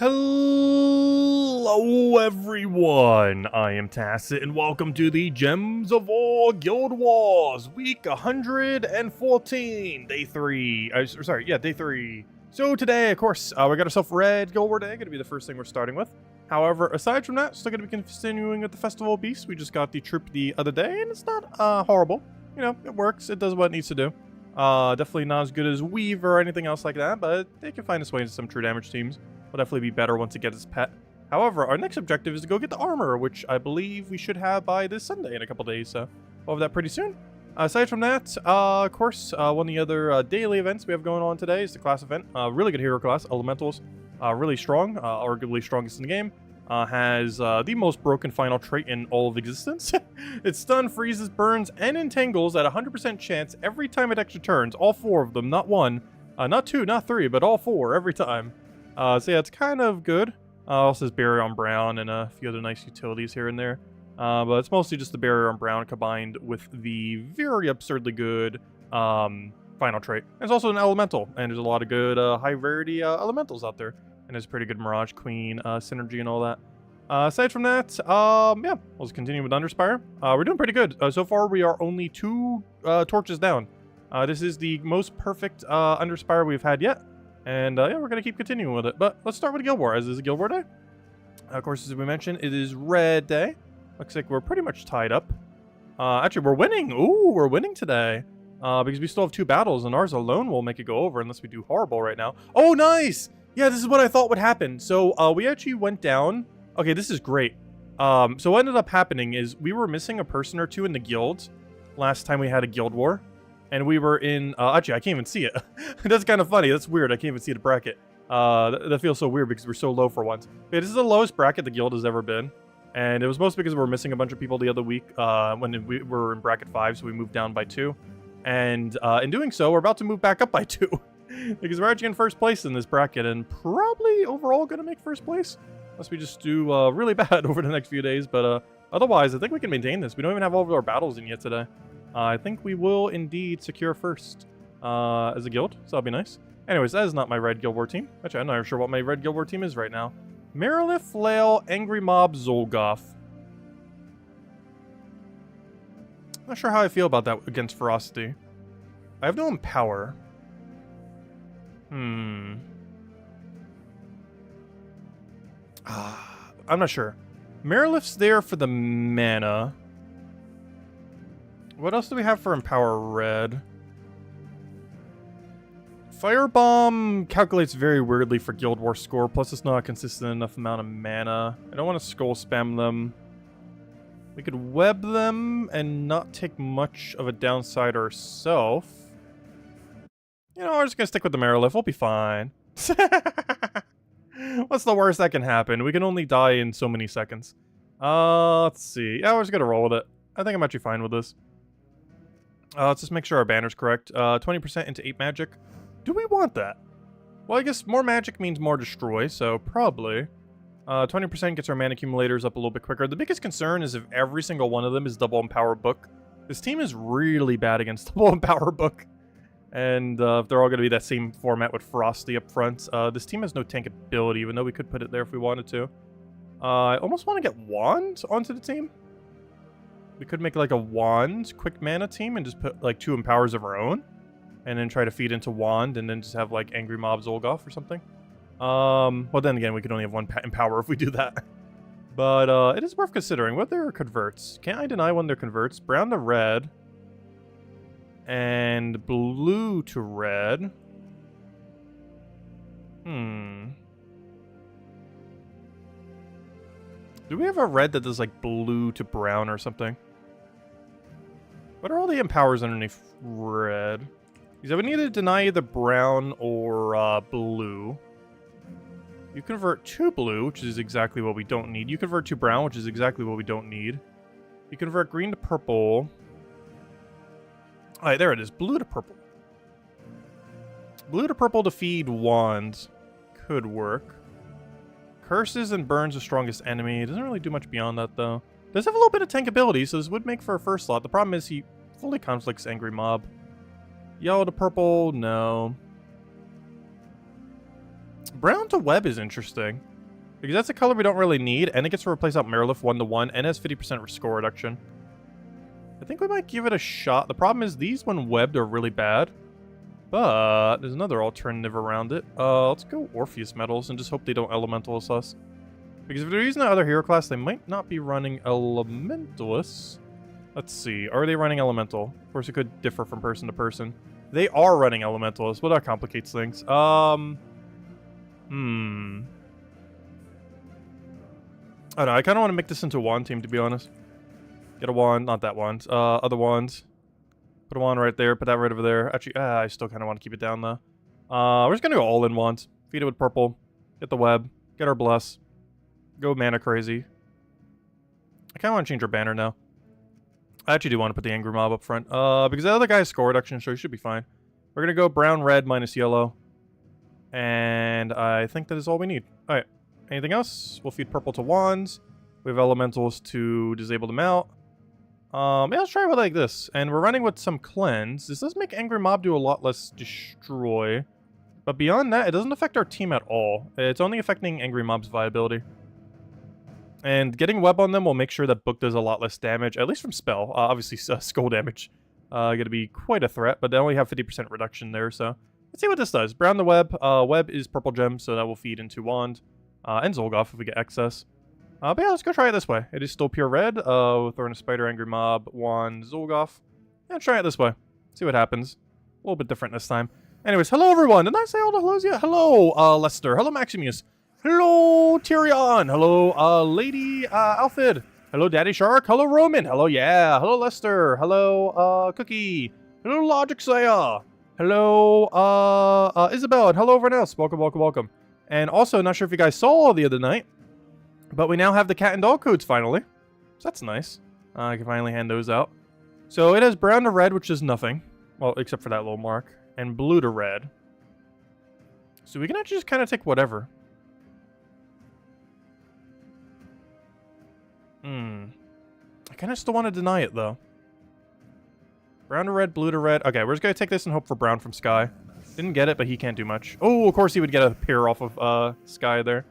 Hello everyone, I am Tacit and welcome to the Gems of War Guild Wars, week 114, day 3, day 3. So today, of course, we got ourselves Red Guild War Day, gonna be the first thing we're starting with. However, aside from that, still gonna be continuing with the Festival of Beasts. We just got the troop the other day, and it's not horrible. You know, it works, it does what it needs to do. Definitely not as good as Weave or anything else like that, but they can find its way into some true damage teams. Will definitely be better once it gets its pet. However, our next objective is to go get the armor, which I believe we should have by this Sunday in a couple days, so we'll have that pretty soon. Aside from that, of course, one of the other daily events we have going on today is the class event. Really good hero class, Elementalist. Really strong, arguably strongest in the game. Has the most broken final trait in all of existence. It stun, freezes, burns, and entangles at 100% chance every time it extra turns. All 4 of them, not 1, not 2, not 3, but all 4 every time. So yeah, it's kind of good. Also has Barrier on Brown and a few other nice utilities here and there. But it's mostly just the Barrier on Brown combined with the very absurdly good final trait. And it's also an elemental, and there's a lot of good high rarity elementals out there. And there's pretty good Mirage Queen synergy and all that. Aside from that, yeah, we'll just continue with Underspire. We're doing pretty good. So far, we are only 2 torches down. This is the most perfect Underspire we've had yet. And yeah, we're going to keep continuing with it. But let's start with Guild War, as this is Guild War Day. Of course, as we mentioned, it is Red Day. Looks like we're pretty much tied up. Actually, we're winning. Ooh, we're winning today. Because we still have 2 battles, and ours alone will make it go over unless we do horrible right now. Oh, nice! Yeah, this is what I thought would happen. So we actually went down. Okay, this is great. So what ended up happening is we were missing a person or 2 in the guild last time we had a Guild War. And we were in, actually, I can't even see it. That's kind of funny. That's weird. I can't even see the bracket. That feels so weird because we're so low for once. Okay, this is the lowest bracket the guild has ever been. And it was mostly because we were missing a bunch of people the other week when we were in bracket 5, so we moved down by 2. And in doing so, we're about to move back up by 2. Because we're actually in first place in this bracket and probably overall going to make first place. Unless we just do really bad over the next few days. But otherwise, I think we can maintain this. We don't even have all of our battles in yet today. I think we will indeed secure first as a guild, so that'll be nice. Anyways, that is not my Red Guild War team. Actually, I'm not even sure what my Red Guild War team is right now. Marilith, Flail, Angry Mob, Zolgoth. Not sure how I feel about that against Ferocity. I have no Empower. I'm not sure. Marilith's there for the mana. What else do we have for Empower Red? Firebomb calculates very weirdly for Guild War score, plus it's not a consistent enough amount of mana. I don't want to skull spam them. We could web them and not take much of a downside ourselves. You know, we're just going to stick with the Marilith. We'll be fine. What's the worst that can happen? We can only die in so many seconds. Let's see. Yeah, we're just going to roll with it. I think I'm actually fine with this. Let's just make sure our banner's correct. 20% into 8 magic. Do we want that? Well, I guess more magic means more destroy, so probably. 20% gets our mana accumulators up a little bit quicker. The biggest concern is if every single one of them is double Empower Book. This team is really bad against double Empower Book. And if they're all going to be that same format with Frosty up front. This team has no tank ability, even though we could put it there if we wanted to. I almost want to get Wand onto the team. We could make like a Wand quick mana team and just put like 2 Empowers of our own. And then try to feed into Wand and then just have like Angry Mob Zolgoth or something. Well then again, we could only have 1 Empower if we do that. But it is worth considering. What their converts? Can't I deny one of their converts? Brown to red. And blue to red. Do we have a red that does like blue to brown or something? What are all the empowers underneath red? Because I would need to deny either brown or blue. You convert to blue, which is exactly what we don't need. You convert to brown, which is exactly what we don't need. You convert green to purple. Alright, there it is. Blue to purple. Blue to purple to feed wands could work. Curses and burns the strongest enemy. It doesn't really do much beyond that, though. Does have a little bit of tank ability, so this would make for a first slot. The problem is he fully conflicts Angry Mob. Yellow to purple, no. Brown to web is interesting. Because that's a color we don't really need, and it gets to replace out Marilith 1-1, and has 50% score reduction. I think we might give it a shot. The problem is these, when webbed, are really bad. But there's another alternative around it. Let's go Orpheus Metals and just hope they don't Elementalist us. Because if they're using that other hero class, they might not be running Elementalists. Let's see. Are they running Elemental? Of course, it could differ from person to person. They are running Elementalists. Well, that complicates things. I don't know. I kind of want to make this into a wand team, to be honest. Get a wand. Not that wand. Other wands. Put a wand right there. Put that right over there. Actually, I still kind of want to keep it down, though. We're just going to go all in wands. Feed it with purple. Get the web. Get our bless. Go mana crazy. I kind of want to change our banner now. I actually do want to put the angry mob up front. Because the other guy has score reduction, so he should be fine. We're going to go brown, red, minus yellow. And I think that is all we need. Alright. Anything else? We'll feed purple to wands. We have elementals to disable them out. Yeah, let's try it like this. And we're running with some cleanse. This does make angry mob do a lot less destroy. But beyond that, it doesn't affect our team at all. It's only affecting angry mob's viability. And getting web on them will make sure that book does a lot less damage, at least from spell. Obviously, skull damage going to be quite a threat, but they only have 50% reduction there, so... Let's see what this does. Brown the web. Web is purple gem, so that will feed into wand. And Zolgoth if we get excess. But yeah, let's go try it this way. It is still pure red. We'll throw in a spider, angry mob, wand, Zolgoth. Yeah, try it this way. See what happens. A little bit different this time. Anyways, hello everyone. Didn't I say all the hellos yet? Hello, Lester. Hello, Maximus. Hello, Tyrion. Hello, Lady Alfred. Hello, Daddy Shark. Hello, Roman. Hello, yeah. Hello, Lester. Hello, Cookie. Hello, Logic Slayer. Hello, Isabel, and hello everyone else. Welcome, welcome, welcome. And also, not sure if you guys saw the other night, but we now have the cat and dog codes finally. So that's nice. I can finally hand those out. So it has brown to red, which is nothing. Well, except for that little mark. And blue to red. So we can actually just kind of take whatever. I kind of still want to deny it, though. Brown to red, blue to red. Okay, we're just going to take this and hope for brown from Sky. Didn't get it, but he can't do much. Oh, of course he would get a pair off of Sky there.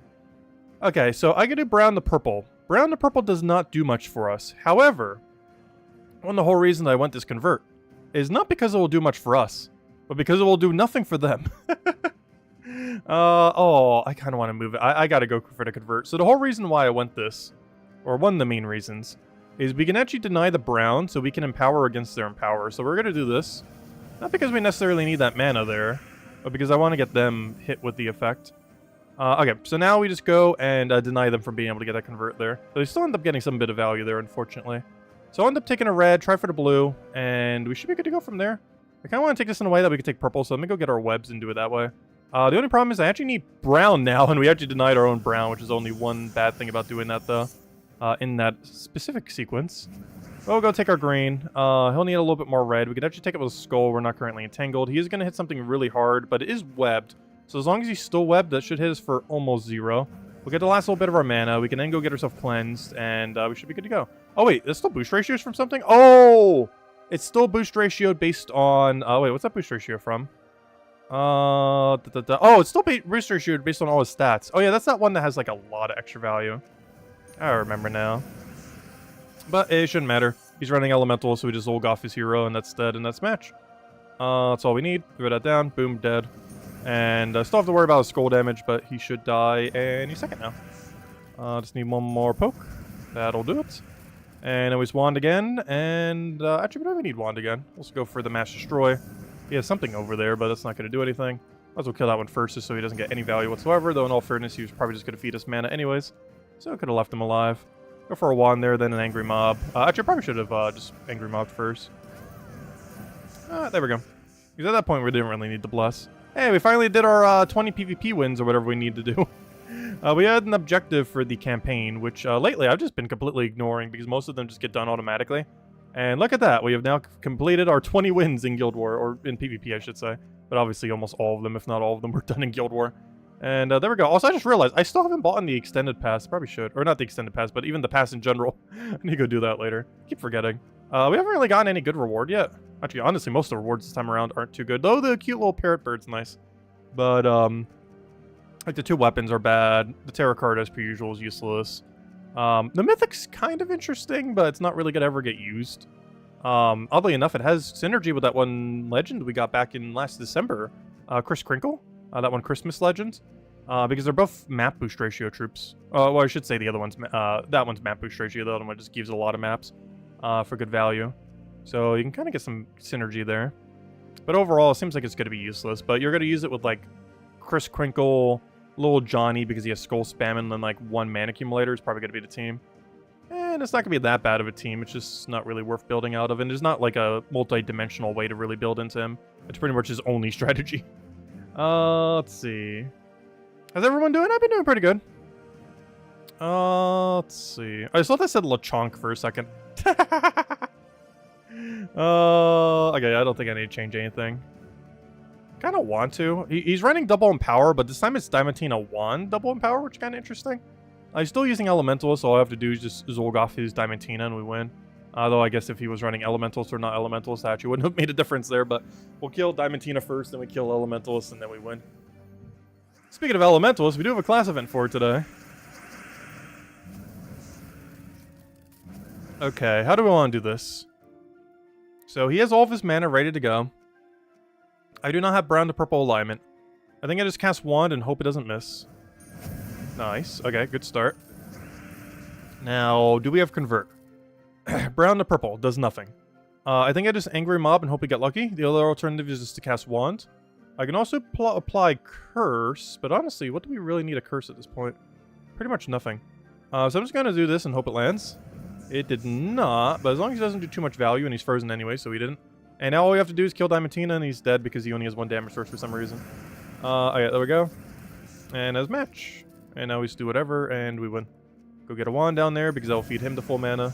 Okay, so I can do brown to purple. Brown to purple does not do much for us. However, one of the whole reason I went this convert is not because it will do much for us, but because it will do nothing for them. Oh, I kind of want to move it. I got to go for the convert. So the whole reason why I went this, or one of the main reasons, is we can actually deny the brown so we can empower against their empower. So we're going to do this. Not because we necessarily need that mana there, but because I want to get them hit with the effect. Okay, so now we just go and deny them from being able to get that convert there. So they still end up getting some bit of value there, unfortunately. So I'll end up taking a red, try for the blue, and we should be good to go from there. I kind of want to take this in a way that we can take purple, so let me go get our webs and do it that way. The only problem is I actually need brown now, and we actually denied our own brown, which is only one bad thing about doing that, though. In that specific sequence. We'll go take our green. He'll need a little bit more red. We could actually take it with a skull. We're not currently entangled. He is going to hit something really hard, but it is webbed. So as long as he's still webbed, that should hit us for almost 0. We'll get the last little bit of our mana. We can then go get ourselves cleansed, and we should be good to go. Oh, wait. There's still boost ratios from something? Oh! It's still boost ratio based on... wait, what's that boost ratio from? Oh, it's still boost ratio based on all his stats. Oh, yeah, that's that one that has, like, a lot of extra value. I remember now. But it shouldn't matter. He's running Elemental, so we just Zolgoth his hero, and that's dead, and that's match. That's all we need. Throw that down. Boom, dead. And still have to worry about his skull damage, but he should die any second now. Just need one more poke. That'll do it. And then we wand again, and actually we don't even need wand again. Let's go for the Mass Destroy. He has something over there, but that's not going to do anything. Might as well kill that one first, just so he doesn't get any value whatsoever, though in all fairness, he was probably just going to feed us mana anyways. So I could have left him alive. Go for a wand there, then an angry mob. Actually, I probably should have just angry mobbed first. There we go. Because at that point, we didn't really need to bless. Hey, we finally did our 20 PvP wins or whatever we need to do. We had an objective for the campaign, which lately I've just been completely ignoring because most of them just get done automatically. And look at that. We have now completed our 20 wins in Guild War, or in PvP, I should say. But obviously almost all of them, if not all of them, were done in Guild War. And there we go. Also, I just realized I still haven't bought the extended pass. Probably should. Or not the extended pass, but even the pass in general. I need to go do that later. Keep forgetting. We haven't really gotten any good reward yet. Actually, honestly, most of the rewards this time around aren't too good. Though the cute little parrot bird's nice. But, I Like, the 2 weapons are bad. The Tarot card, as per usual, is useless. The Mythic's kind of interesting, but it's not really going to ever get used. Oddly enough, it has synergy with that one legend we got back in last December. Chris Crinkle. That one Christmas legend. Because they're both map boost ratio troops. Well, I should say the other one's... that one's map boost ratio. The other one just gives a lot of maps for good value. So you can kind of get some synergy there. But overall, it seems like it's going to be useless. But you're going to use it with, like, Chris Crinkle, Little Johnny, because he has Skull Spam, and then, like, 1 mana accumulator is probably going to be the team. And it's not going to be that bad of a team. It's just not really worth building out of. And there's not, like, a multi-dimensional way to really build into him. It's pretty much his only strategy. Let's see. How's everyone doing? I've been doing pretty good. Let's see. I thought I said LeChonk for a second. Okay, I don't think I need to change anything. Kind of want to. He's running double Empower, but this time it's Diamantina 1 double Empower, which is kind of interesting. He's still using Elementalist, so all I have to do is just Zolg off his Diamantina and we win. Though I guess if he was running Elementalist or not Elementalist, that actually wouldn't have made a difference there, but we'll kill Diamantina first, then we kill Elementalist, and then we win. Speaking of Elementalist, we do have a class event for today. Okay, how do we want to do this? So he has all of his mana ready to go. I do not have brown to purple alignment. I think I just cast Wand and hope it doesn't miss. Nice. Okay, good start. Now, do we have Convert? Brown to purple does nothing. I think I just Angry Mob and hope we get lucky. The other alternative is just to cast Wand. I can also apply Curse, but honestly, what do we really need a Curse at this point? Pretty much nothing. So I'm just going to do this and hope it lands. It did not, but as long as he doesn't do too much value, and he's frozen anyway, so he didn't. And now all we have to do is kill Diamantina, and he's dead because he only has 1 damage source for some reason. Okay, there we go. And as match. And now we just do whatever, and we win. Go get a wand down there, because that will feed him to full mana.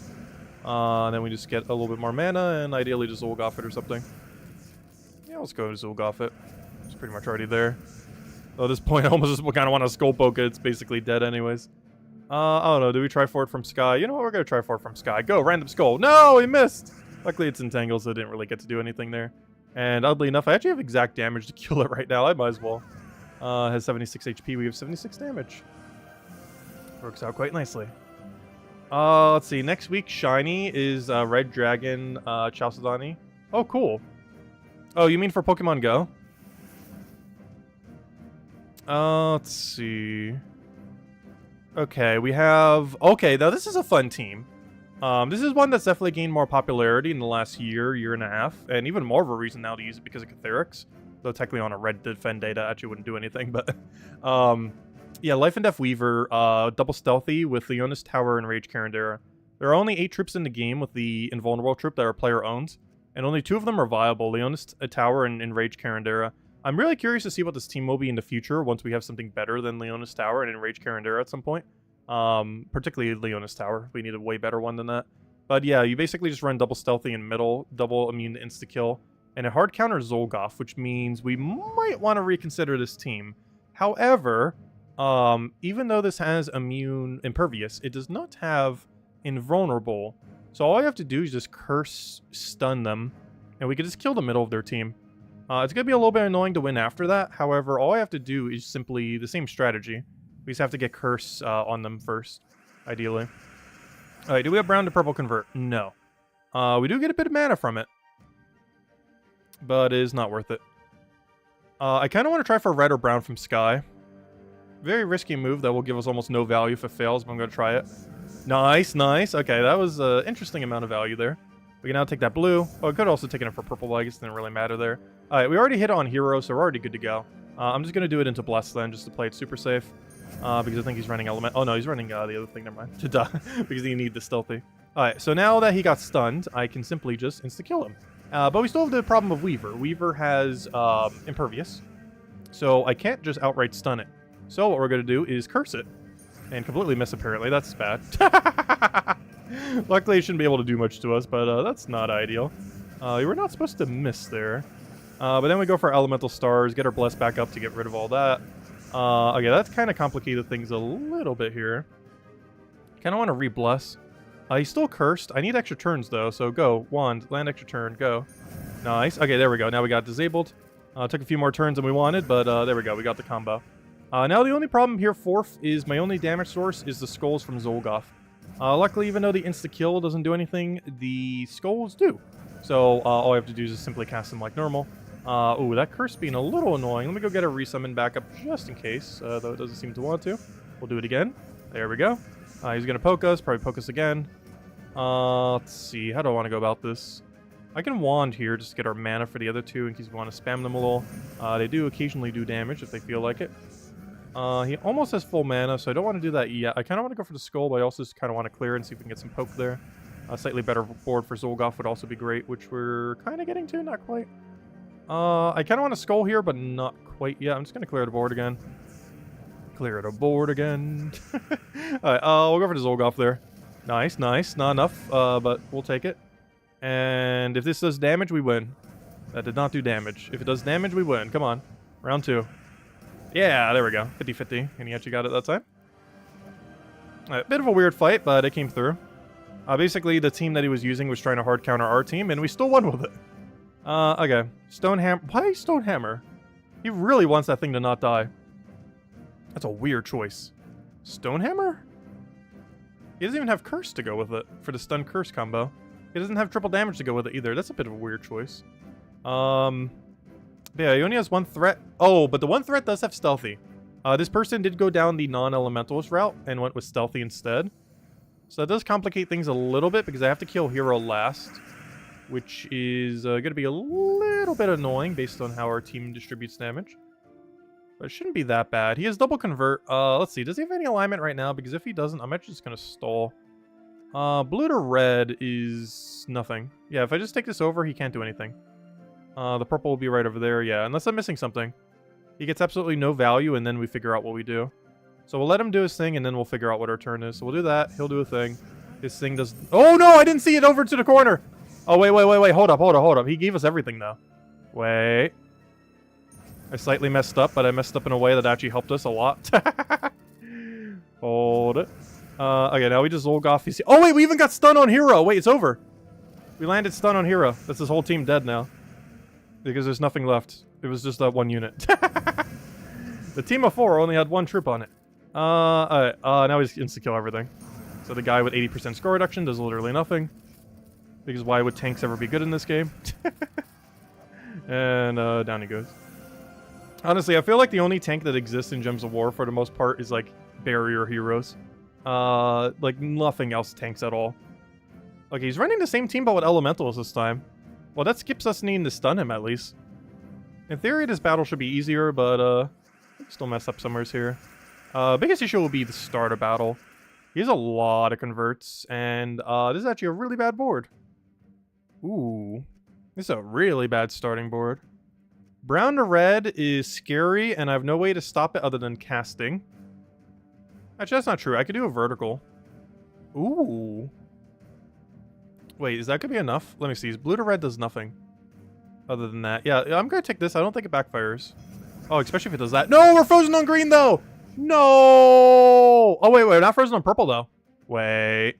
Then we just get a little bit more mana, and ideally just Zolg off it or something. Yeah, let's go Zolg off it. It's pretty much already there. Though at this point, I almost just kind of want to Skull Poke it. It's basically dead anyways. I don't know. Do we try for it from Sky? You know what? We're going to try for it from Sky. Go, random Skull. No, he missed. Luckily, it's Entangled, so I didn't really get to do anything there. And oddly enough, I actually have exact damage to kill it right now. I might as well. Has 76 HP. We have 76 damage. Works out quite nicely. Let's see. Next week, Shiny is Red Dragon Chalcedony. Oh, cool. Oh, you mean for Pokemon Go? Let's see. Okay, we have... Okay, now this is a fun team. This is one that's definitely gained more popularity in the last year and a half, and even more of a reason now to use it because of Catherics. Though technically on a red defend data actually wouldn't do anything, but... yeah, Life and Death Weaver, double stealthy with Leonis Tower and Rage Carandera. There are only 8 troops in the game with the Invulnerable troop that our player owns, and only 2 of them are viable, Leonis Tower and Rage Carandera. I'm really curious to see what this team will be in the future once we have something better than Leonis Tower and Enrage Carandera at some point. Particularly Leonis Tower. We need a way better one than that. But yeah, you basically just run double stealthy in middle, double immune to insta-kill, and a hard counter Zolgoth, which means we might want to reconsider this team. However, even though this has immune impervious, it does not have invulnerable. So all I have to do is just curse stun them, and we can just kill the middle of their team. It's going to be a little bit annoying to win after that. However, all I have to do is simply the same strategy. We just have to get Curse on them first, ideally. Alright, do we have brown to purple convert? No. We do get a bit of mana from it. But it is not worth it. I kind of want to try for red or brown from Sky. Very risky move that will give us almost no value if it fails, but I'm going to try it. Nice, nice. Okay, that was an interesting amount of value there. We can now take that blue. Oh, I could have also taken it for purple, but I guess it didn't really matter there. Alright, we already hit it on hero, so we're already good to go. I'm just going to do it into Bless then, just to play it super safe. Because I think he's running Element... Oh, no, he's running the other thing, never mind. To die, because he needs the stealthy. Alright, so now that he got stunned, I can simply just insta-kill him. But we still have the problem of Weaver. Weaver has Impervious, so I can't just outright stun it. So what we're going to do is curse it. And completely miss, apparently. That's bad. Luckily, it shouldn't be able to do much to us, but that's not ideal. You were not supposed to miss there. But then we go for Elemental Stars, get our Bless back up to get rid of all that. Okay, that's kind of complicated things a little bit here. Kind of want to re-Bless. He's still cursed. I need extra turns, though, so go. Wand, land extra turn, go. Nice. Okay, there we go. Now we got disabled. Took a few more turns than we wanted, but there we go. We got the combo. Now the only problem here, fourth, is my only damage source is the skulls from Zolgoth. Luckily, even though the insta-kill doesn't do anything, the skulls do. So all I have to do is just simply cast them like normal. Ooh, that curse being a little annoying. Let me go get a resummon back up just in case, though it doesn't seem to want to. We'll do it again. There we go. He's going to poke us, probably poke us again. Let's see, how do I want to go about this? I can wand here just to get our mana for the other two in case we want to spam them a little. They do occasionally do damage if they feel like it. He almost has full mana, so I don't want to do that yet. I kind of want to go for the skull, but I also just kind of want to clear and see if we can get some poke there. A slightly better board for Zolgoth would also be great, which we're kind of getting to, not quite. I kind of want a skull here, but not quite yet. I'm just going to clear the board again. Clear the board again. Alright, we'll go for the Zolgoth there. Nice, nice. Not enough, but we'll take it. And if this does damage, we win. That did not do damage. If it does damage, we win. Come on. Round 2. Yeah, there we go. 50-50. And he actually got it that time. A bit of a weird fight, but it came through. Basically, the team that he was using was trying to hard counter our team, and we still won with it. Okay. Stonehammer. Why Stonehammer? He really wants that thing to not die. That's a weird choice. Stonehammer? He doesn't even have Curse to go with it for the stun Curse combo. He doesn't have triple damage to go with it either. That's a bit of a weird choice. Yeah, he only has one threat. Oh, but the one threat does have stealthy. This person did go down the non-elementalist route and went with stealthy instead. So that does complicate things a little bit because I have to kill hero last, which is going to be a little bit annoying based on how our team distributes damage. But it shouldn't be that bad. He has double convert. Let's see. Does he have any alignment right now? Because if he doesn't, I'm actually just going to stall. Blue to red is nothing. Yeah, if I just take this over, he can't do anything. The purple will be right over there, yeah, unless I'm missing something. He gets absolutely no value, and then we figure out what we do. So we'll let him do his thing, and then we'll figure out what our turn is. So we'll do that. He'll do a thing. His thing does... Oh, no! I didn't see it over to the corner! Oh, wait. Hold up. He gave us everything, though. Wait. I slightly messed up, but I messed up in a way that actually helped us a lot. Hold it. Okay, now we just Zolgoth his... Oh, wait! We even got stun on hero! Wait, it's over! We landed stun on hero. That's his whole team dead now. Because there's nothing left. It was just that one unit. The team of 4 only had 1 troop on it. Alright, now we just insta-kill everything. So the guy with 80% score reduction does literally nothing. Because why would tanks ever be good in this game? And, down he goes. Honestly, I feel like the only tank that exists in Gems of War, for the most part, is, like, barrier heroes. Like, nothing else tanks at all. Okay, he's running the same team, but with Elementals this time. Well, that skips us needing to stun him, at least. In theory, this battle should be easier, but, still mess up somewheres here. Biggest issue will be the start of battle. He has a lot of converts, and, this is actually a really bad board. Ooh. This is a really bad starting board. Brown to red is scary, and I have no way to stop it other than casting. Actually, that's not true. I could do a vertical. Ooh. Wait, is that gonna be enough? Let me see. Blue to red does nothing. Other than that. Yeah, I'm gonna take this. I don't think it backfires. Oh, especially if it does that. No, we're frozen on green, though! No! Oh, wait, we're not frozen on purple, though. Wait.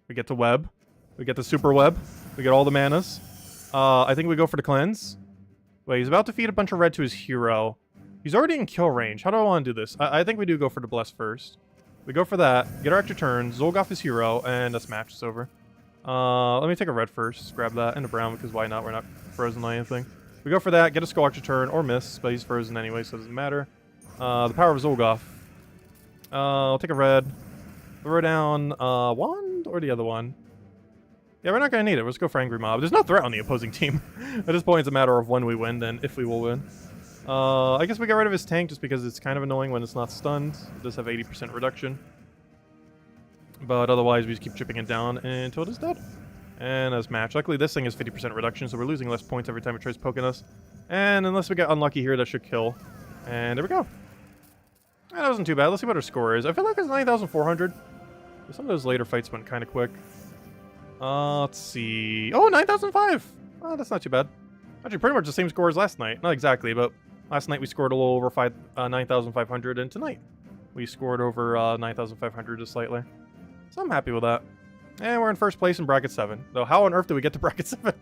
We get the web. We get the super web. We get all the manas. I think we go for the cleanse. Wait, he's about to feed a bunch of red to his hero. He's already in kill range. How do I want to do this? I think we do go for the bless first. We go for that. Get our extra turn. Zolgoth his hero, and this match is over. Let me take a red first. Grab that. And a brown, because why not? We're not frozen on anything. We go for that. Get a skull extra turn, or miss, but he's frozen anyway, so it doesn't matter. The power of Zolgoth. I'll take a red. Throw down, wand, or the other one? Yeah, we're not going to need it. Let's go for Angry Mob. There's no threat on the opposing team. At this point, it's a matter of when we win, then if we will win. I guess we got rid of his tank just because it's kind of annoying when it's not stunned. It does have 80% reduction. But otherwise, we just keep chipping it down until it is dead. And that's match. Luckily, this thing is 50% reduction, so we're losing less points every time it tries poking us. And unless we get unlucky here, that should kill. And there we go. That wasn't too bad. Let's see what our score is. I feel like it's 9,400. Some of those later fights went kind of quick. Let's see. Oh, 9,005! Oh, that's not too bad. Actually, pretty much the same score as last night. Not exactly, but last night we scored a little over 9,500, and tonight we scored over 9,500 just slightly. So I'm happy with that. And we're in first place in bracket 7. Though how on earth did we get to bracket 7?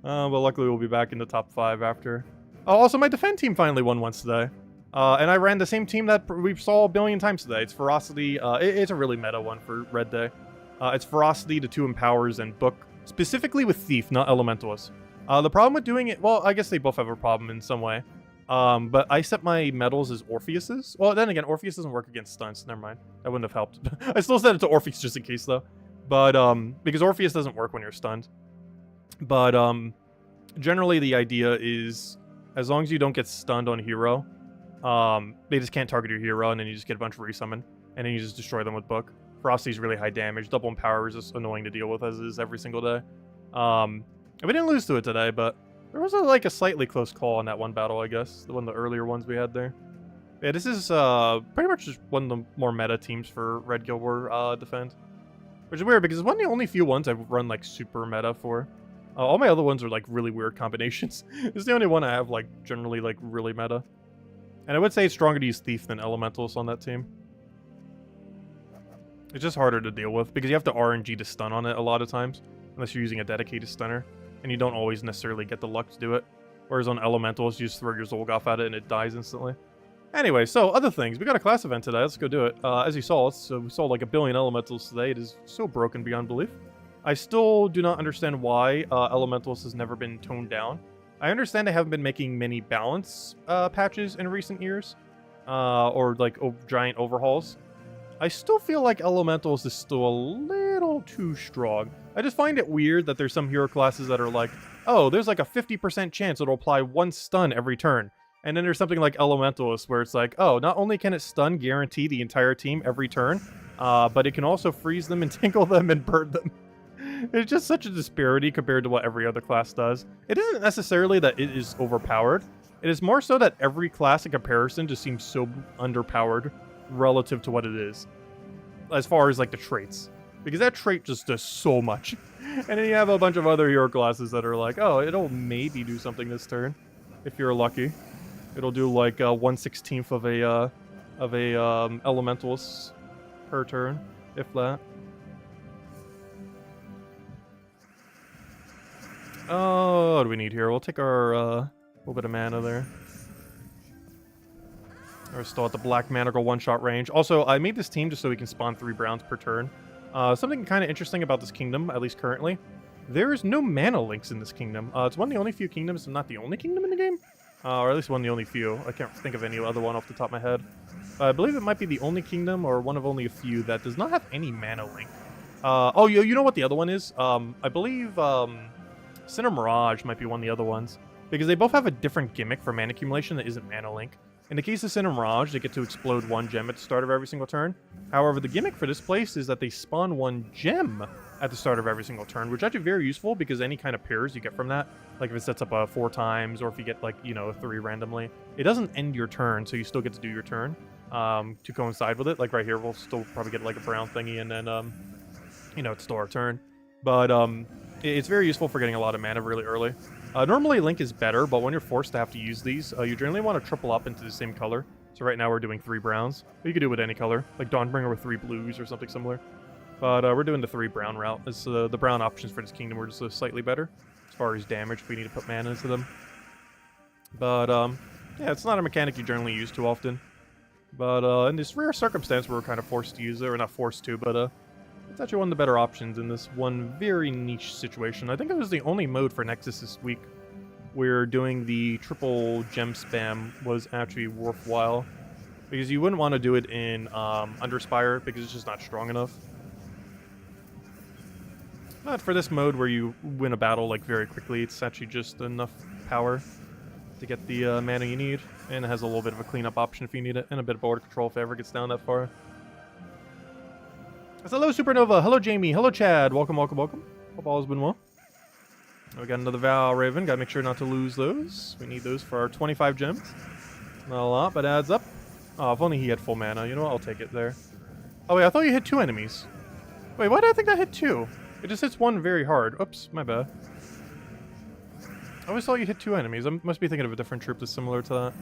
But luckily we'll be back in the top 5 after. Oh, also my defend team finally won once today. And I ran the same team that we saw a billion times today. It's Ferocity. It's a really meta one for Red Day. It's Ferocity, the 2 Empowers, and Book. Specifically with Thief, not Elementalist. The problem with doing it... Well, I guess they both have a problem in some way. But I set my medals as Orpheus's. Well, then again, Orpheus doesn't work against stunts. Never mind. That wouldn't have helped. I still set it to Orpheus just in case, though. But, because Orpheus doesn't work when you're stunned. But, generally the idea is, as long as you don't get stunned on hero, they just can't target your hero, and then you just get a bunch of resummon, and then you just destroy them with Book. Frosty's really high damage. Double Empower is just annoying to deal with, as is every single day. We didn't lose to it today, but there was like a slightly close call on that one battle, I guess. One of the earlier ones we had there. Yeah, this is pretty much just one of the more meta teams for Red Guild War Defend. Which is weird, because it's one of the only few ones I've run, like, super meta for. All my other ones are, like, really weird combinations. It's the only one I have, like, generally, like, really meta. And I would say it's stronger to use Thief than Elementalist on that team. It's just harder to deal with, because you have to RNG to stun on it a lot of times, unless you're using a dedicated stunner, and you don't always necessarily get the luck to do it. Whereas on Elementalist, you just throw your Zolgoth at it and it dies instantly. Anyway, so other things. We got a class event today. Let's go do it. As you saw, we saw like a billion elementals today. It is so broken beyond belief. I still do not understand why Elementalist has never been toned down. I understand they haven't been making many balance patches in recent years, or like giant overhauls. I still feel like Elementalist is still a little too strong. I just find it weird that there's some hero classes that are like, oh, there's like a 50% chance it'll apply 1 stun every turn. And then there's something like Elementalist where it's like, oh, not only can it stun guarantee the entire team every turn, but it can also freeze them and tinkle them and burn them. It's just such a disparity compared to what every other class does. It isn't necessarily that it is overpowered. It is more so that every class in comparison just seems so underpowered relative to what it is. As far as like the traits. Because that trait just does so much. And then you have a bunch of other hero classes that are like, oh, it'll maybe do something this turn. If you're lucky. It'll do like 1/16 of a Elementalist per turn, if that. Oh, what do we need here? We'll take our little bit of mana there. We're still at the Black Manacle one-shot range. Also, I made this team just so we can spawn 3 Browns per turn. Something kind of interesting about this kingdom, at least currently. There is no mana links in this kingdom. It's one of the only few kingdoms, not the only kingdom in the game. Or at least one of the only few. I can't think of any other one off the top of my head. I believe it might be the only kingdom, or one of only a few, that does not have any mana link. Oh, you know what the other one is? I believe Sinner Mirage might be one of the other ones. Because they both have a different gimmick for mana accumulation that isn't mana link. In the case of Sinner Mirage, they get to explode 1 gem at the start of every single turn. However, the gimmick for this place is that they spawn 1 gem at the start of every single turn, which is actually very useful because any kind of pairs you get from that, like if it sets up 4 times, or if you get like, you know, 3 randomly, it doesn't end your turn, so you still get to do your turn to coincide with it. Like right here, we'll still probably get like a brown thingy, and then, you know, it's still our turn. But it's very useful for getting a lot of mana really early. Normally Link is better, but when you're forced to have to use these, you generally want to triple up into the same color. So right now we're doing 3 browns. But you could do it with any color, like Dawnbringer with 3 blues or something similar. But we're doing the 3 brown route. As the brown options for this kingdom were just slightly better as far as damage if we need to put mana into them. But yeah, it's not a mechanic you generally use too often. But in this rare circumstance where we're kind of forced to use it, or not forced to, but it's actually one of the better options in this one very niche situation. I think it was the only mode for Nexus this week where doing the triple gem spam was actually worthwhile. Because you wouldn't want to do it in Underspire because it's just not strong enough. But for this mode where you win a battle like very quickly, it's actually just enough power to get the mana you need. And it has a little bit of a cleanup option if you need it, and a bit of border control if it ever gets down that far. So hello Supernova, hello Jamie, hello Chad, welcome, welcome, welcome. Hope all has been well. We got another Val Raven, gotta make sure not to lose those. We need those for our 25 gems. Not a lot, but adds up. Oh, if only he had full mana, you know what, I'll take it there. Oh wait, I thought you hit 2 enemies. Wait, why did I think I hit 2? It just hits 1 very hard. Oops, my bad. I always thought you hit 2 enemies. I must be thinking of a different troop that's similar to that.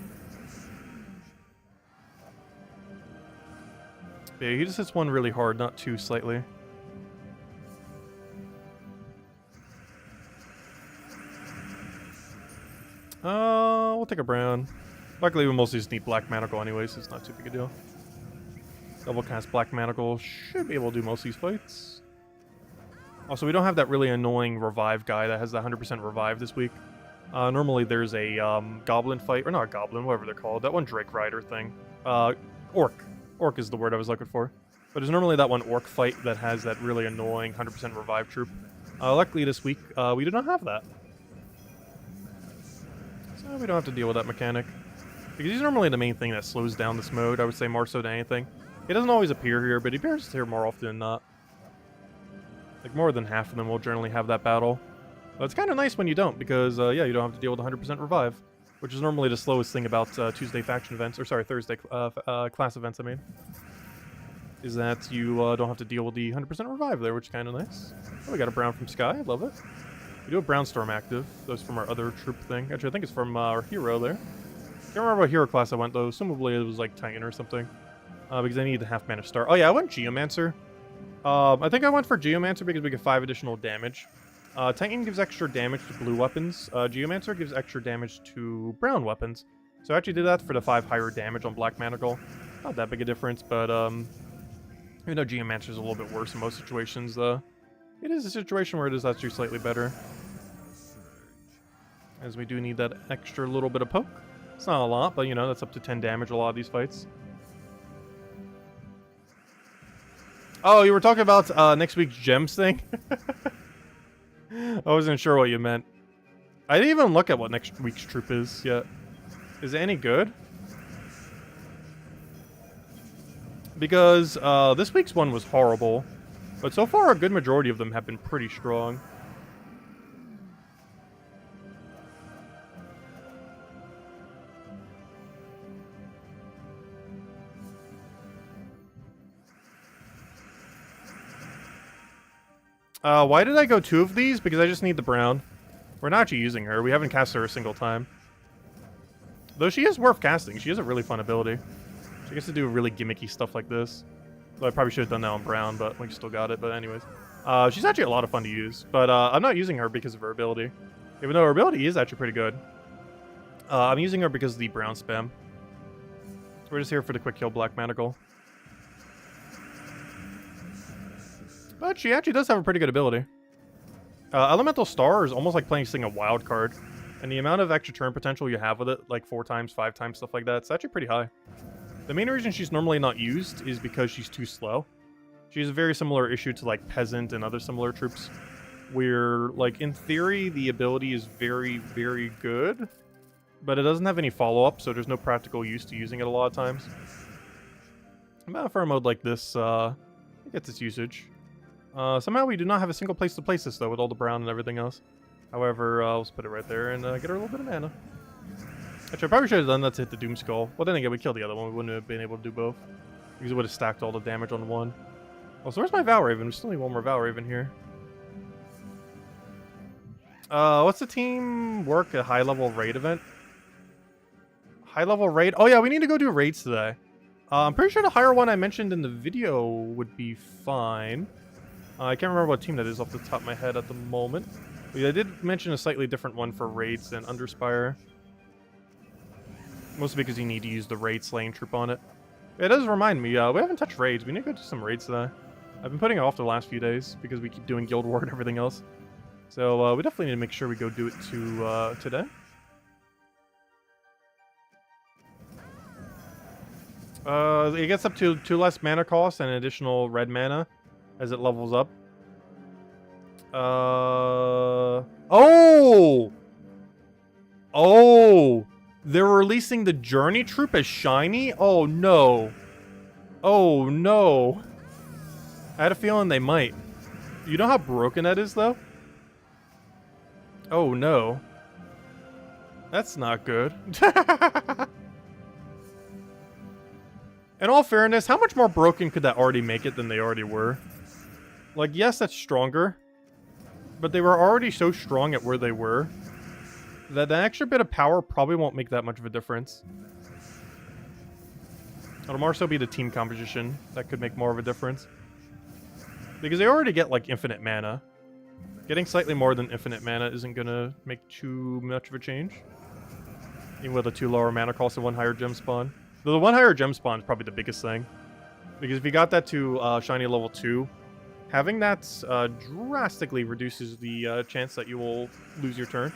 Yeah, he just hits 1 really hard, not 2 slightly. We'll take a brown. Luckily, we mostly just need Black Manacle anyway, so it's not too big a deal. Double cast Black Manacle should be able to do most of these fights. Also, we don't have that really annoying revive guy that has the 100% revive this week. Normally there's a goblin fight, or not a goblin, whatever they're called. That one Drake Rider thing. Orc. Orc is the word I was looking for. But there's normally that one orc fight that has that really annoying 100% revive troop. Luckily this week, we do not have that. So we don't have to deal with that mechanic. Because he's normally the main thing that slows down this mode, I would say more so than anything. He doesn't always appear here, but he appears here more often than not. Like, more than half of them will generally have that battle. But it's kind of nice when you don't, because, yeah, you don't have to deal with 100% revive. Which is normally the slowest thing about Tuesday faction events, or sorry, Thursday class events, I mean. Is that you don't have to deal with the 100% revive there, which is kind of nice. Oh, we got a Brown from Sky, I love it. We do have Brownstorm active. Those from our other troop thing. Actually, I think it's from our hero there. Can't remember what hero class I went, though. Assumably it was like Titan or something. Because I need the half mana star. Oh yeah, I went Geomancer. I think I went for Geomancer because we get 5 additional damage. Titan gives extra damage to blue weapons. Geomancer gives extra damage to brown weapons. So I actually did that for the 5 higher damage on Black Manacle. Not that big a difference, but even though Geomancer is a little bit worse in most situations, it is a situation where it is actually slightly better. As we do need that extra little bit of poke. It's not a lot, but you know, that's up to 10 damage a lot of these fights. Oh, you were talking about next week's gems thing? I wasn't sure what you meant. I didn't even look at what next week's troop is yet. Is it any good? Because this week's one was horrible. But so far, a good majority of them have been pretty strong. Why did I go 2 of these? Because I just need the brown. We're not actually using her. We haven't cast her a single time. Though she is worth casting. She has a really fun ability. She gets to do really gimmicky stuff like this. Though I probably should have done that on brown, but we still got it. But anyways. She's actually a lot of fun to use. But I'm not using her because of her ability. Even though her ability is actually pretty good. I'm using her because of the brown spam. We're just here for the quick kill Black Manacle. But she actually does have a pretty good ability. Elemental Star is almost like playing a wild card. And the amount of extra turn potential you have with it, like 4 times, 5 times, stuff like that, it's actually pretty high. The main reason she's normally not used is because she's too slow. She has a very similar issue to like Peasant and other similar troops. Where, like, in theory, the ability is very, very good. But it doesn't have any follow-up, so there's no practical use to using it a lot of times. But for a mode like this, it gets its usage. Somehow we do not have a single place to place this, though, with all the brown and everything else. However, let's put it right there and get her a little bit of mana. Actually, I probably should have done that to hit the Doom Skull. Well, then again, we killed the other one. We wouldn't have been able to do both. Because it would have stacked all the damage on one. Oh, so where's my Valraven? We still need one more Valraven here. What's the team work at high-level raid event? High-level raid? Oh, yeah, we need to go do raids today. I'm pretty sure the higher one I mentioned in the video would be fine. I can't remember what team that is off the top of my head at the moment. But I did mention a slightly different one for raids than underspire. Mostly because you need to use the raid slaying troop on it. It does remind me, we haven't touched raids. We need to go do some raids today. I've been putting it off the last few days because we keep doing Guild War and everything else. So we definitely need to make sure we go do it today. It gets up to 2 less mana cost and an additional red mana as it levels up. Oh! Oh! They're releasing the Journey Troop as shiny? Oh no. Oh no. I had a feeling they might. You know how broken that is, though? Oh no. That's not good. In all fairness, how much more broken could that already make it than they already were? Like, yes, that's stronger. But they were already so strong at where they were that the extra bit of power probably won't make that much of a difference. It'll more so be the team composition that could make more of a difference. Because they already get, like, infinite mana. Getting slightly more than infinite mana isn't gonna make too much of a change. Even with a 2 lower mana cost and 1 higher gem spawn. Though the 1 higher gem spawn is probably the biggest thing. Because if you got that to shiny level 2, having that drastically reduces the chance that you will lose your turn.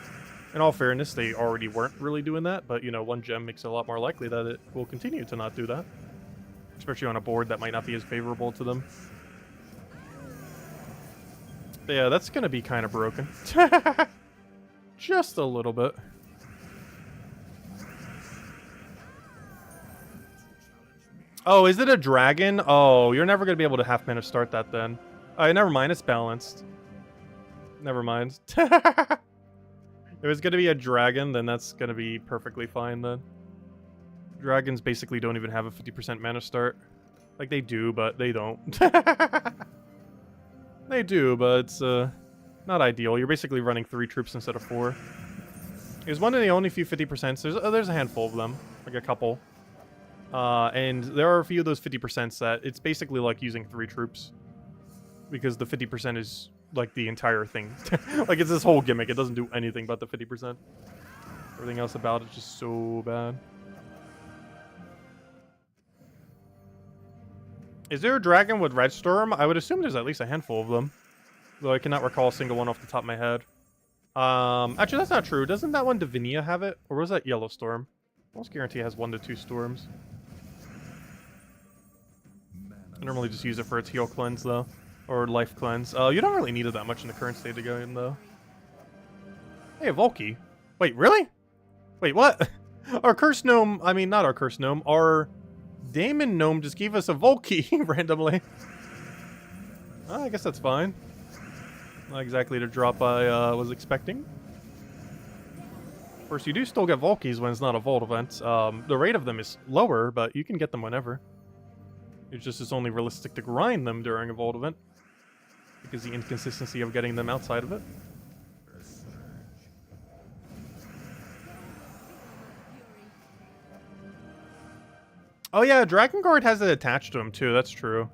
In all fairness, they already weren't really doing that, but, you know, 1 gem makes it a lot more likely that it will continue to not do that. Especially on a board that might not be as favorable to them. But yeah, that's going to be kind of broken. Just a little bit. Oh, is it a dragon? Oh, you're never going to be able to half mana start that then. Never mind, it's balanced. Never mind. If it's going to be a dragon, then that's going to be perfectly fine then. Dragons basically don't even have a 50% mana start. Like, they do, but they don't. They do, but it's not ideal. You're basically running 3 troops instead of 4. It's one of the only few 50%. There's a handful of them, like a couple. And there are a few of those 50% that it's basically like using 3 troops. Because the 50% is like the entire thing. Like, it's this whole gimmick. It doesn't do anything but the 50%. Everything else about it's just so bad. Is there a dragon with Red Storm? I would assume there's at least a handful of them. Though I cannot recall a single one off the top of my head. Actually, that's not true. Doesn't that one Divinia have it? Or was that Yellow Storm? I almost guarantee it has 1 to 2 storms. I normally just use it for its heal cleanse, though. Or life cleanse. You don't really need it that much in the current state to go in, though. Hey, a Volky. Wait, really? Wait, what? Our Cursed Gnome... I mean, not our Cursed Gnome. Our Daemon Gnome just gave us a Volky randomly. I guess that's fine. Not exactly the drop I was expecting. Of course, you do still get Volkies when it's not a Vault event. The rate of them is lower, but you can get them whenever. It's only realistic to grind them during a Vault event. Because the inconsistency of getting them outside of it. Oh yeah, Dragon Guard has it attached to him too, that's true.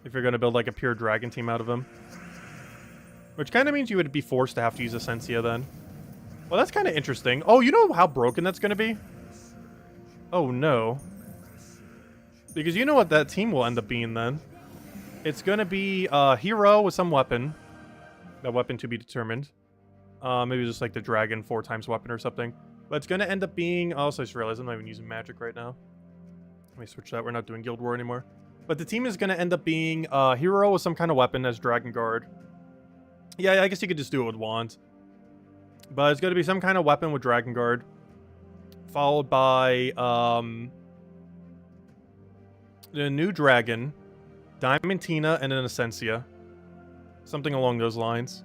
If you're going to build like a pure dragon team out of him. Which kind of means you would be forced to have to use Essentia then. Well, that's kind of interesting. Oh, you know how broken that's going to be? Oh no. Because you know what that team will end up being then. It's going to be a hero with some weapon. That weapon to be determined. Maybe just like the dragon 4 times weapon or something. But it's going to end up being... Oh, so I just realized I'm not even using magic right now. Let me switch that. We're not doing Guild War anymore. But the team is going to end up being a hero with some kind of weapon as Dragon Guard. Yeah, I guess you could just do it with Wand. But it's going to be some kind of weapon with Dragon Guard. Followed by... the new dragon, Diamantina, and an Essentia. Something along those lines.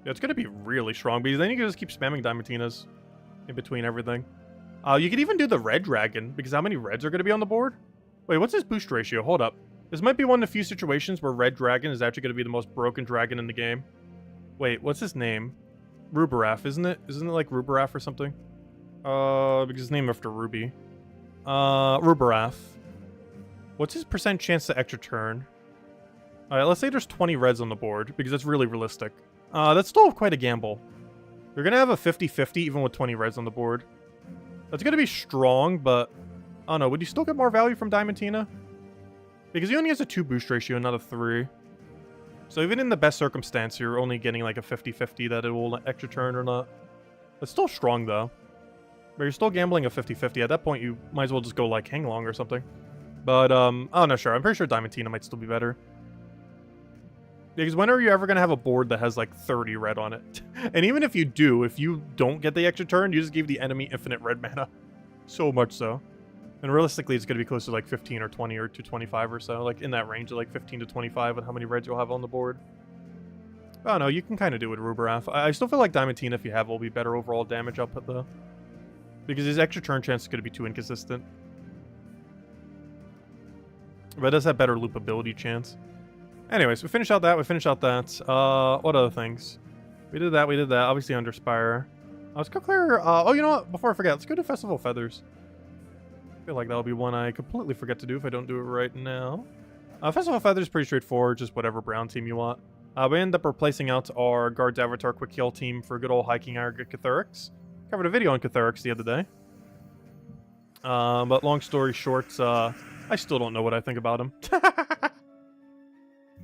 Yeah, it's going to be really strong, because then you can just keep spamming Diamantinas in between everything. You could even do the red dragon, because how many reds are going to be on the board? Wait, what's his boost ratio? Hold up. This might be one of the few situations where red dragon is actually going to be the most broken dragon in the game. Wait, what's his name? Rubaraf, isn't it? Isn't it like Rubaraf or something? Because it's named after Ruby. Rubaraf. What's his percent chance to extra turn? Alright, let's say there's 20 reds on the board, because that's really realistic. That's still quite a gamble. You're going to have a 50-50 even with 20 reds on the board. That's going to be strong, but... I don't know, would you still get more value from Diamantina? Because he only has a 2 boost ratio, not a 3. So even in the best circumstance, you're only getting like a 50-50 that it will extra turn or not. It's still strong, though. But you're still gambling a 50-50. At that point, you might as well just go like Hanglong or something. But, I'm not sure. I'm pretty sure Diamantina might still be better. Because when are you ever going to have a board that has like 30 red on it? And even if you do, if you don't get the extra turn, you just give the enemy infinite red mana. So much so. And realistically, it's going to be close to like 15 or 20 or to 25 or so. Like in that range of like 15 to 25 with how many reds you'll have on the board. I don't know, you can kind of do it with Rubaraf. I still feel like Diamantina, if you have, will be better overall damage output though. Because his extra turn chance is going to be too inconsistent. But it does have better loopability chance. Anyways, we finished out that, what other things? We did that, obviously Underspire. Let's go clear, oh, you know what, before I forget, let's go to Festival of Feathers. I feel like that'll be one I completely forget to do if I don't do it right now. Festival of Feathers is pretty straightforward, just whatever brown team you want. We end up replacing out our Guards Avatar Quick Heal team for good old Hiking Arrogant Catherics. Covered a video on Catherics the other day. But long story short, I still don't know what I think about him.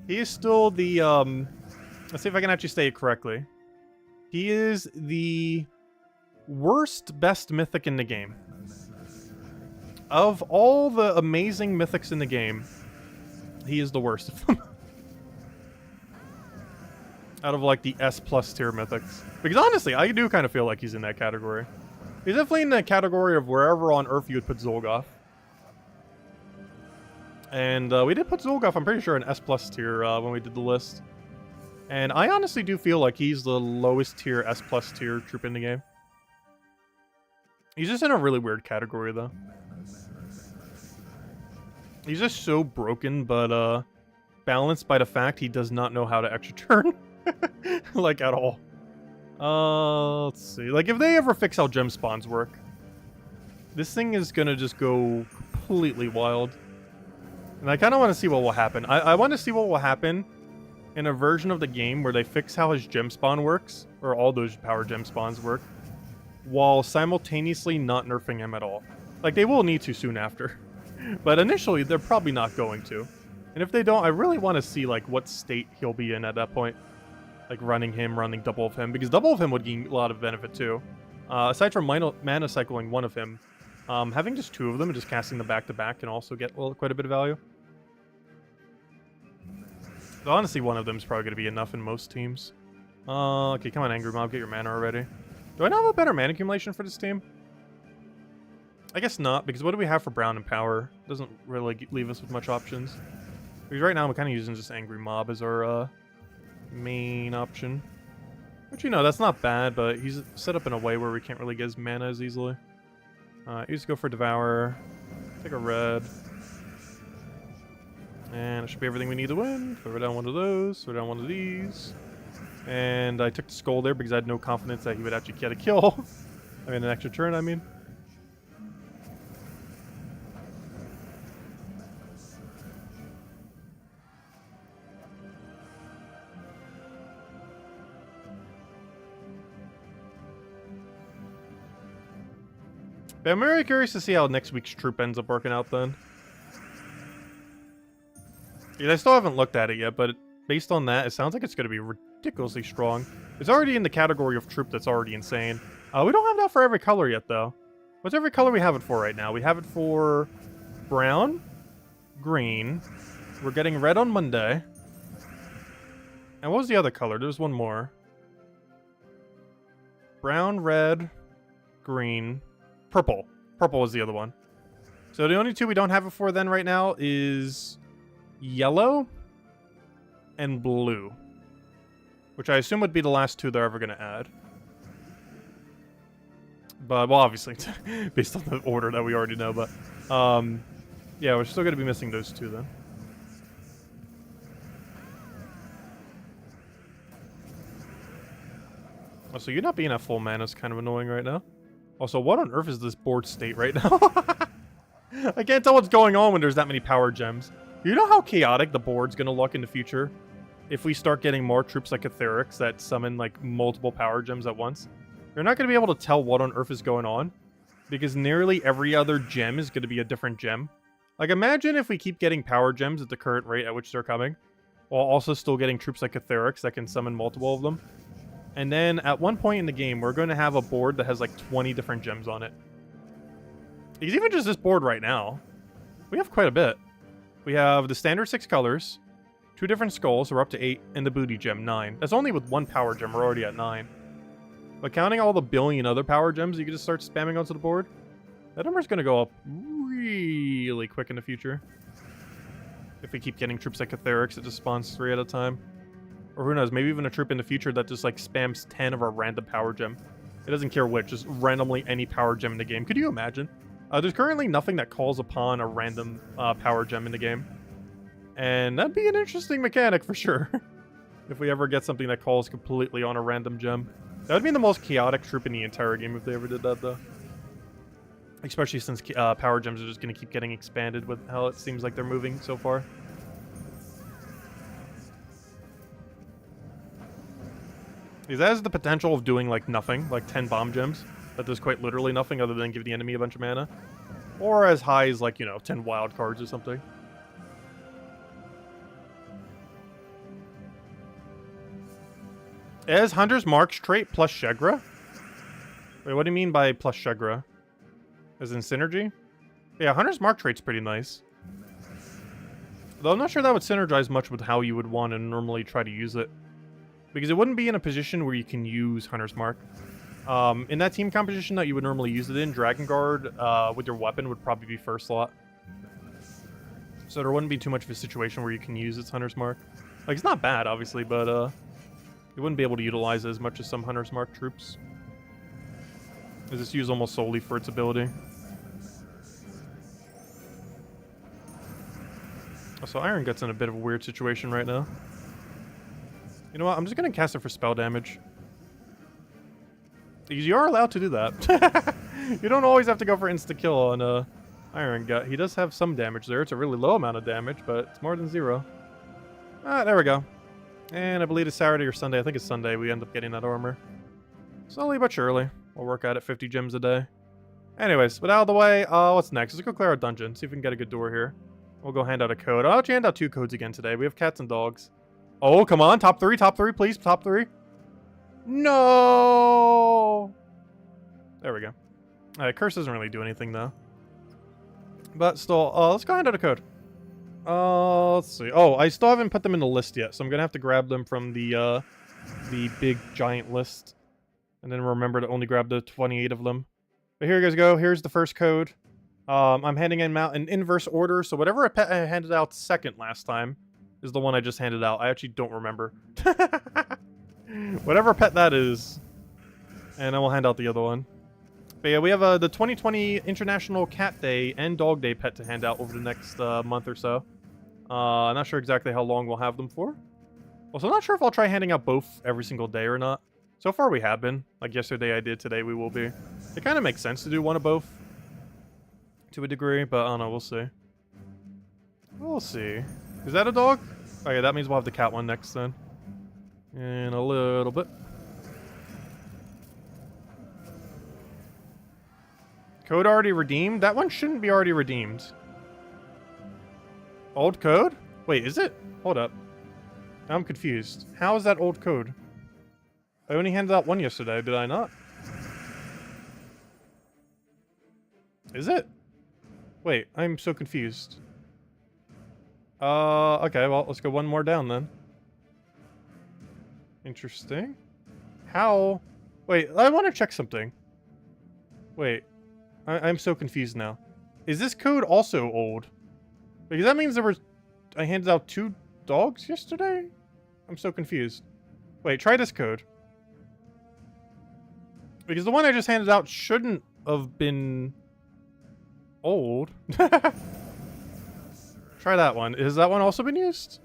He is still the, let's see if I can actually say it correctly. He is the worst best mythic in the game. Of all the amazing mythics in the game, he is the worst of them. Out of, like, the S+ tier mythics. Because honestly, I do kind of feel like he's in that category. He's definitely in that category of wherever on Earth you would put Zolgoth. And we did put Zolgoth, I'm pretty sure, in S+ tier when we did the list. And I honestly do feel like he's the lowest tier, S+ tier troop in the game. He's just in a really weird category, though. He's just so broken, but balanced by the fact he does not know how to extra turn. Like, at all. Let's see. Like, if they ever fix how gem spawns work, this thing is gonna just go completely wild. And I kind of want to see what will happen. I want to see what will happen in a version of the game where they fix how his gem spawn works, or all those power gem spawns work, while simultaneously not nerfing him at all. Like, they will need to soon after. But initially, they're probably not going to. And if they don't, I really want to see, like, what state he'll be in at that point. Like, running double of him, because double of him would gain a lot of benefit too. Aside from mana cycling one of him, having just two of them and just casting them back-to-back can also get quite a bit of value. So honestly, one of them is probably going to be enough in most teams. Okay, come on, Angry Mob, get your mana already. Do I not have a better mana accumulation for this team? I guess not, because what do we have for Brown and Power? Doesn't really leave us with much options. Because right now I'm kind of using just Angry Mob as our main option. Which, you know, that's not bad, but he's set up in a way where we can't really get his mana as easily. You just go for Devour, take a red, and it should be everything we need to win. Throw down one of those, throw down one of these. And I took the Skull there because I had no confidence that he would actually get a kill. I mean, an extra turn, I mean. But I'm very curious to see how next week's troop ends up working out then. Yeah, I still haven't looked at it yet, but based on that, it sounds like it's going to be ridiculously strong. It's already in the category of troop that's already insane. We don't have that for every color yet, though. What's every color we have it for right now? We have it for brown, green. We're getting red on Monday. And what was the other color? There's one more. Brown, red, green, purple. Purple is the other one. So the only two we don't have it for then right now is yellow and blue, which I assume would be the last two they're ever going to add. But, well, obviously, based on the order that we already know, but, yeah, we're still going to be missing those two then. Oh, so you not being at full mana is kind of annoying right now. Also, what on earth is this board state right now? I can't tell what's going on when there's that many power gems. You know how chaotic the board's going to look in the future? If we start getting more troops like Catherics that summon, like, multiple power gems at once? You're not going to be able to tell what on earth is going on, because nearly every other gem is going to be a different gem. Like, imagine if we keep getting power gems at the current rate at which they're coming, while also still getting troops like Catherics that can summon multiple of them. And then, at one point in the game, we're going to have a board that has, like, 20 different gems on it. Because even just this board right now, we have quite a bit. We have the standard 6 colors, 2 different skulls, so we're up to 8, and the booty gem, 9. That's only with 1 power gem, we're already at 9. But counting all the billion other power gems you can just start spamming onto the board, that number's going to go up really quick in the future. If we keep getting troops like Catherics that just spawns 3 at a time. Or who knows, maybe even a troop in the future that just like spams 10 of our random power gem. It doesn't care which, just randomly any power gem in the game. Could you imagine? There's currently nothing that calls upon a random power gem in the game. And that'd be an interesting mechanic for sure. If we ever get something that calls completely on a random gem. That would be the most chaotic troop in the entire game if they ever did that, though. Especially since power gems are just going to keep getting expanded with how it seems like they're moving so far. Because that has the potential of doing, like, nothing, like 10 bomb gems. that does quite literally nothing other than give the enemy a bunch of mana. Or as high as, like, you know, 10 wild cards or something. Is Hunter's Mark's trait plus Shegra? Wait, what do you mean by plus Shegra? As in synergy? Yeah, Hunter's Mark trait's pretty nice. Though I'm not sure that would synergize much with how you would want to normally try to use it. Because it wouldn't be in a position where you can use Hunter's Mark. In that team composition that you would normally use it in, Dragon Guard with your weapon would probably be first slot. So there wouldn't be too much of a situation where you can use its Hunter's Mark. Like, it's not bad, obviously, but you wouldn't be able to utilize it as much as some Hunter's Mark troops. Is it's used almost solely for its ability. So Iron Gut's in a bit of a weird situation right now. You know what? I'm just gonna cast it for spell damage. Because you are allowed to do that. You don't always have to go for insta-kill on Iron Gut. He does have some damage there. It's a really low amount of damage, but it's more than 0. Ah, there we go. And I believe it's Saturday or Sunday. I think it's Sunday we end up getting that armor. Slowly but surely. We'll work at it 50 gems a day. Anyways, but out of the way, what's next? Let's go clear our dungeon. See if we can get a good door here. We'll go hand out a code. I'll actually hand out 2 codes again today. We have cats and dogs. Oh, come on. Top 3, please. Top 3. No! There we go. Alright, curse doesn't really do anything, though. But still, let's go hand out a code. Let's see. Oh, I still haven't put them in the list yet, so I'm gonna have to grab them from the big giant list. And then remember to only grab the 28 of them. But here you guys go. Here's the first code. I'm handing them out in inverse order, so whatever pet I handed out second last time is the one I just handed out. I actually don't remember. Whatever pet that is. And I will hand out the other one. But yeah, we have the 2020 International Cat Day and Dog Day pet to hand out over the next month or so. I'm not sure exactly how long we'll have them for. Also, I'm not sure if I'll try handing out both every single day or not. So far we have been. Like yesterday I did, today we will be. It kind of makes sense to do one of both. To a degree, but I don't know, we'll see. We'll see. Is that a dog? Okay, that means we'll have the cat one next then. In a little bit. Code already redeemed? That one shouldn't be already redeemed. Old code? Wait, is it? Hold up. I'm confused. How is that old code? I only handed out one yesterday, did I not? Is it? Wait, I'm so confused. Okay, well, let's go one more down then. Interesting. How? Wait, I want to check something. Wait, I'm so confused now. Is this code also old? Because that means I handed out 2 dogs yesterday? I'm so confused. Wait, try this code. Because the one I just handed out shouldn't have been old. Try that one. Has that one also been used?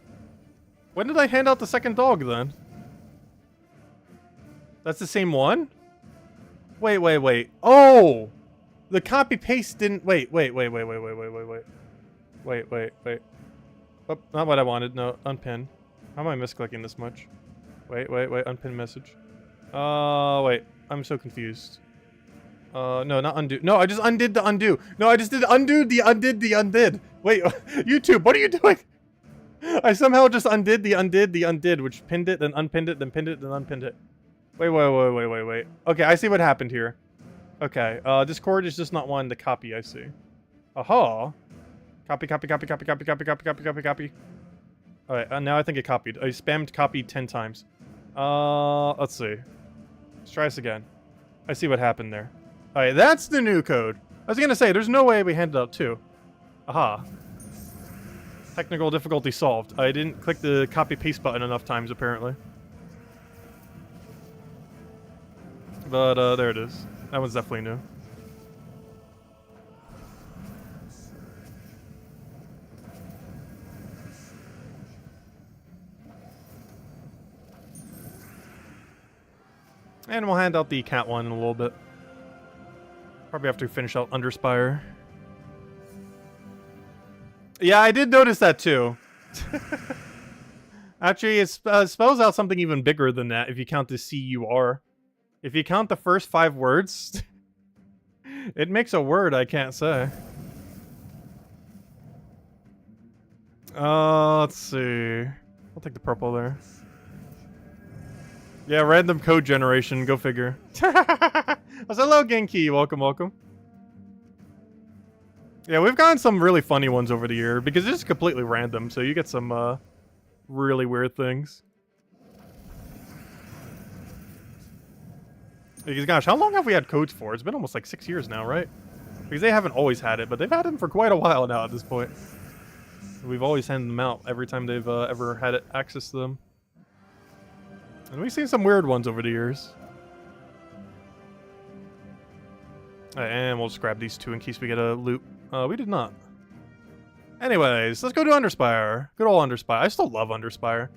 When did I hand out the second dog then? That's the same one? Wait. Oh! The copy paste didn't. Wait. Wait. Oh, not what I wanted. No, unpin. How am I misclicking this much? Wait. Unpin message. Wait. I'm so confused. No, not undo. No, I just undid the undo. No, I just did undo the undid the undid. Wait, YouTube, what are you doing? I somehow just undid the undid, which pinned it, then unpinned it, then pinned it, then unpinned it. Wait. Okay, I see what happened here. Okay, Discord is just not wanting to copy, I see. Aha. Copy. Alright, now I think it copied. I spammed copy 10 times. Let's see. Let's try this again. I see what happened there. Alright, that's the new code. I was gonna say, there's no way we handed out 2. Aha. Technical difficulty solved. I didn't click the copy-paste button enough times, apparently. But, there it is. That one's definitely new. And we'll hand out the cat one in a little bit. Probably have to finish out underspire. Yeah, I did notice that too. Actually, it spells out something even bigger than that if you count the CUR. If you count the first 5 words, It makes a word I can't say. Let's see. I'll take the purple there. Yeah, random code generation. Go figure. Hello, Genki. Welcome, welcome. Yeah, we've gotten some really funny ones over the year because it's just completely random, so you get some really weird things. Because gosh, how long have we had codes for? It's been almost like 6 years now, right? Because they haven't always had it, but they've had them for quite a while now at this point. We've always handed them out every time they've ever had access to them. And we've seen some weird ones over the years. And we'll just grab these two in case we get a loot. We did not. Anyways, let's go to Underspire. Good old Underspire. I still love Underspire.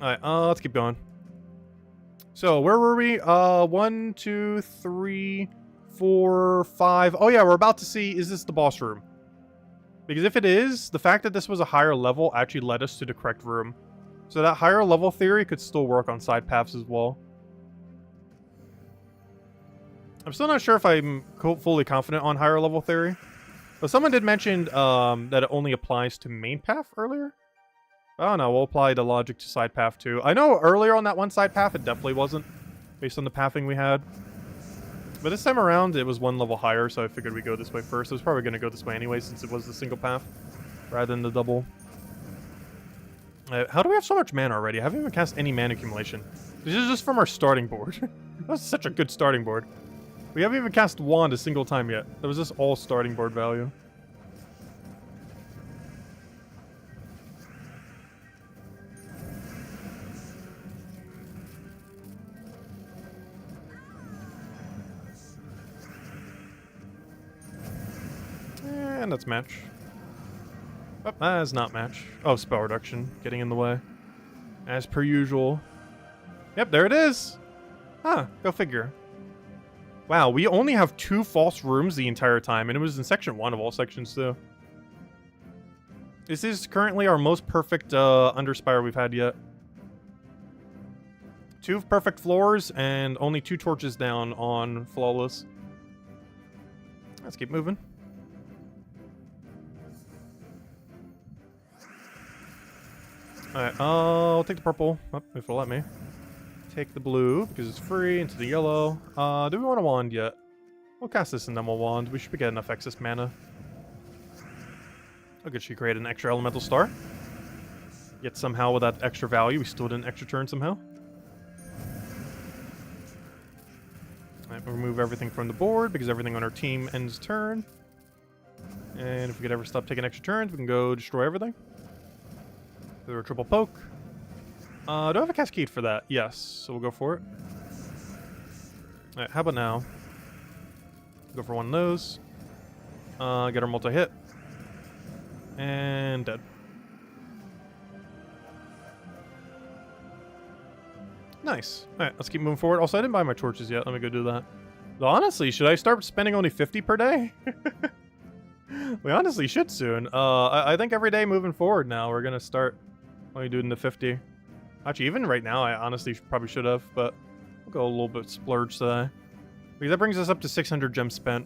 Alright, let's keep going. So, where were we? 1, 2, 3, 4, 5. Oh yeah, we're about to see, is this the boss room? Because if it is, the fact that this was a higher level actually led us to the correct room. So that higher level theory could still work on side paths as well. I'm still not sure if I'm fully confident on higher level theory. But someone did mention that it only applies to main path earlier. I don't know, we'll apply the logic to side path too. I know earlier on that one side path it definitely wasn't, based on the pathing we had. But this time around it was one level higher, so I figured we'd go this way first. I was probably going to go this way anyway since it was the single path, rather than the double. How do we have so much mana already? I haven't even cast any mana accumulation. This is just from our starting board. That's such a good starting board. We haven't even cast Wand a single time yet. That was just all starting board value. And that's match. Oh, that is not match. Oh, spell reduction. Getting in the way. As per usual. Yep, there it is. Huh, go figure. Wow, we only have 2 false rooms the entire time, and it was in section 1 of all sections, too. This is currently our most perfect underspire we've had yet. 2 perfect floors, and only 2 torches down on flawless. Let's keep moving. Alright, I'll take the purple, if it'll let me. Take the blue, because it's free, into the yellow. Do we want a wand yet? We'll cast this and then we'll wand. We should get enough excess mana. Look at she created an extra elemental star. Yet somehow with that extra value, we still did an extra turn somehow. Alright, we'll remove everything from the board, because everything on our team ends turn. And if we could ever stop taking extra turns, we can go destroy everything. Do a triple poke. Do I have a cascade for that? Yes, so we'll go for it. Alright, how about now? Go for one of those. Get our multi-hit. And dead. Nice. Alright, let's keep moving forward. Also, I didn't buy my torches yet. Let me go do that. So honestly, should I start spending only 50 per day? We honestly should soon. I think every day moving forward now, we're gonna start only doing the 50. Actually, even right now, I honestly probably should have, but we'll go a little bit splurge today. Because that brings us up to 600 gems spent.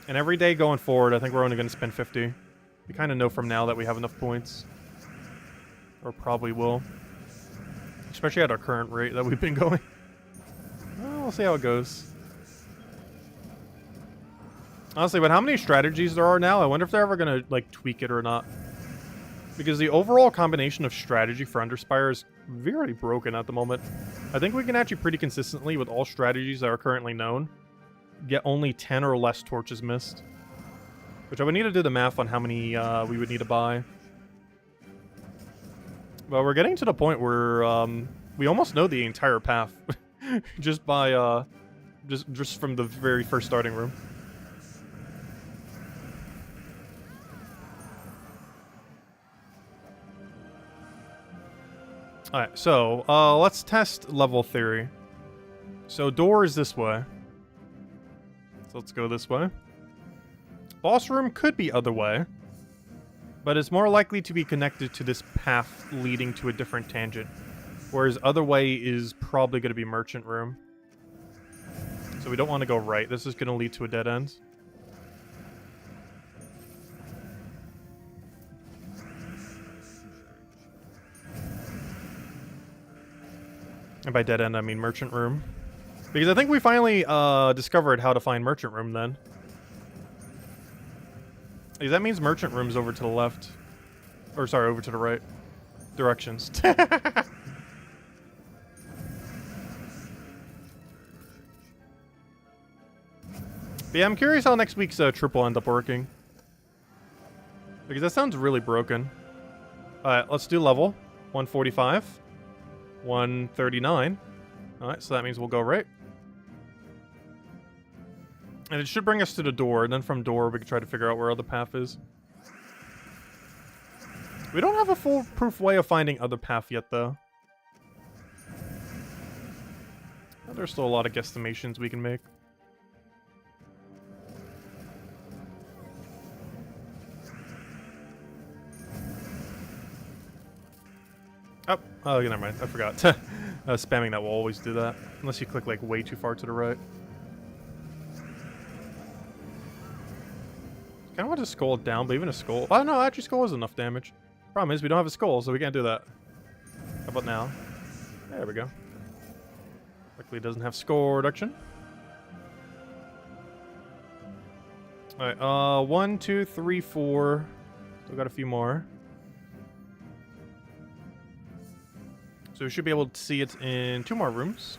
And every day going forward, I think we're only going to spend 50. We kind of know from now that we have enough points. Or probably will. Especially at our current rate that we've been going. Well, we'll see how it goes. Honestly, but how many strategies there are now, I wonder if they're ever going to, like, tweak it or not. Because the overall combination of strategy for Underspire is very broken at the moment. I think we can actually pretty consistently, with all strategies that are currently known, get only 10 or less torches missed. Which I would need to do the math on how many we would need to buy. But we're getting to the point where we almost know the entire path. Just by, just from the very first starting room. Alright, so, let's test level theory. So, door is this way. So let's go this way. Boss room could be other way. But it's more likely to be connected to this path leading to a different tangent. Whereas other way is probably going to be merchant room. So we don't want to go right. This is going to lead to a dead end. And by dead end, I mean merchant room. Because I think we finally discovered how to find merchant room then. Because that means merchant room's over to the left. Or sorry, over to the right. Directions. But yeah, I'm curious how next week's trip will end up working. Because that sounds really broken. Alright, let's do level. 145. 139. Alright, so that means we'll go right. And it should bring us to the door, and then from door we can try to figure out where other path is. We don't have a foolproof way of finding other path yet, though. There's still a lot of guesstimations we can make. Oh, never mind. I forgot. Spamming that will always do that. Unless you click, like, way too far to the right. Kind of want to skull down, but even a skull... Oh, no, actually skull is enough damage. Problem is, we don't have a skull, so we can't do that. How about now? There we go. Luckily it doesn't have skull reduction. Alright, 1, 2, 3, 4. Still got a few more. So we should be able to see it in 2 more rooms.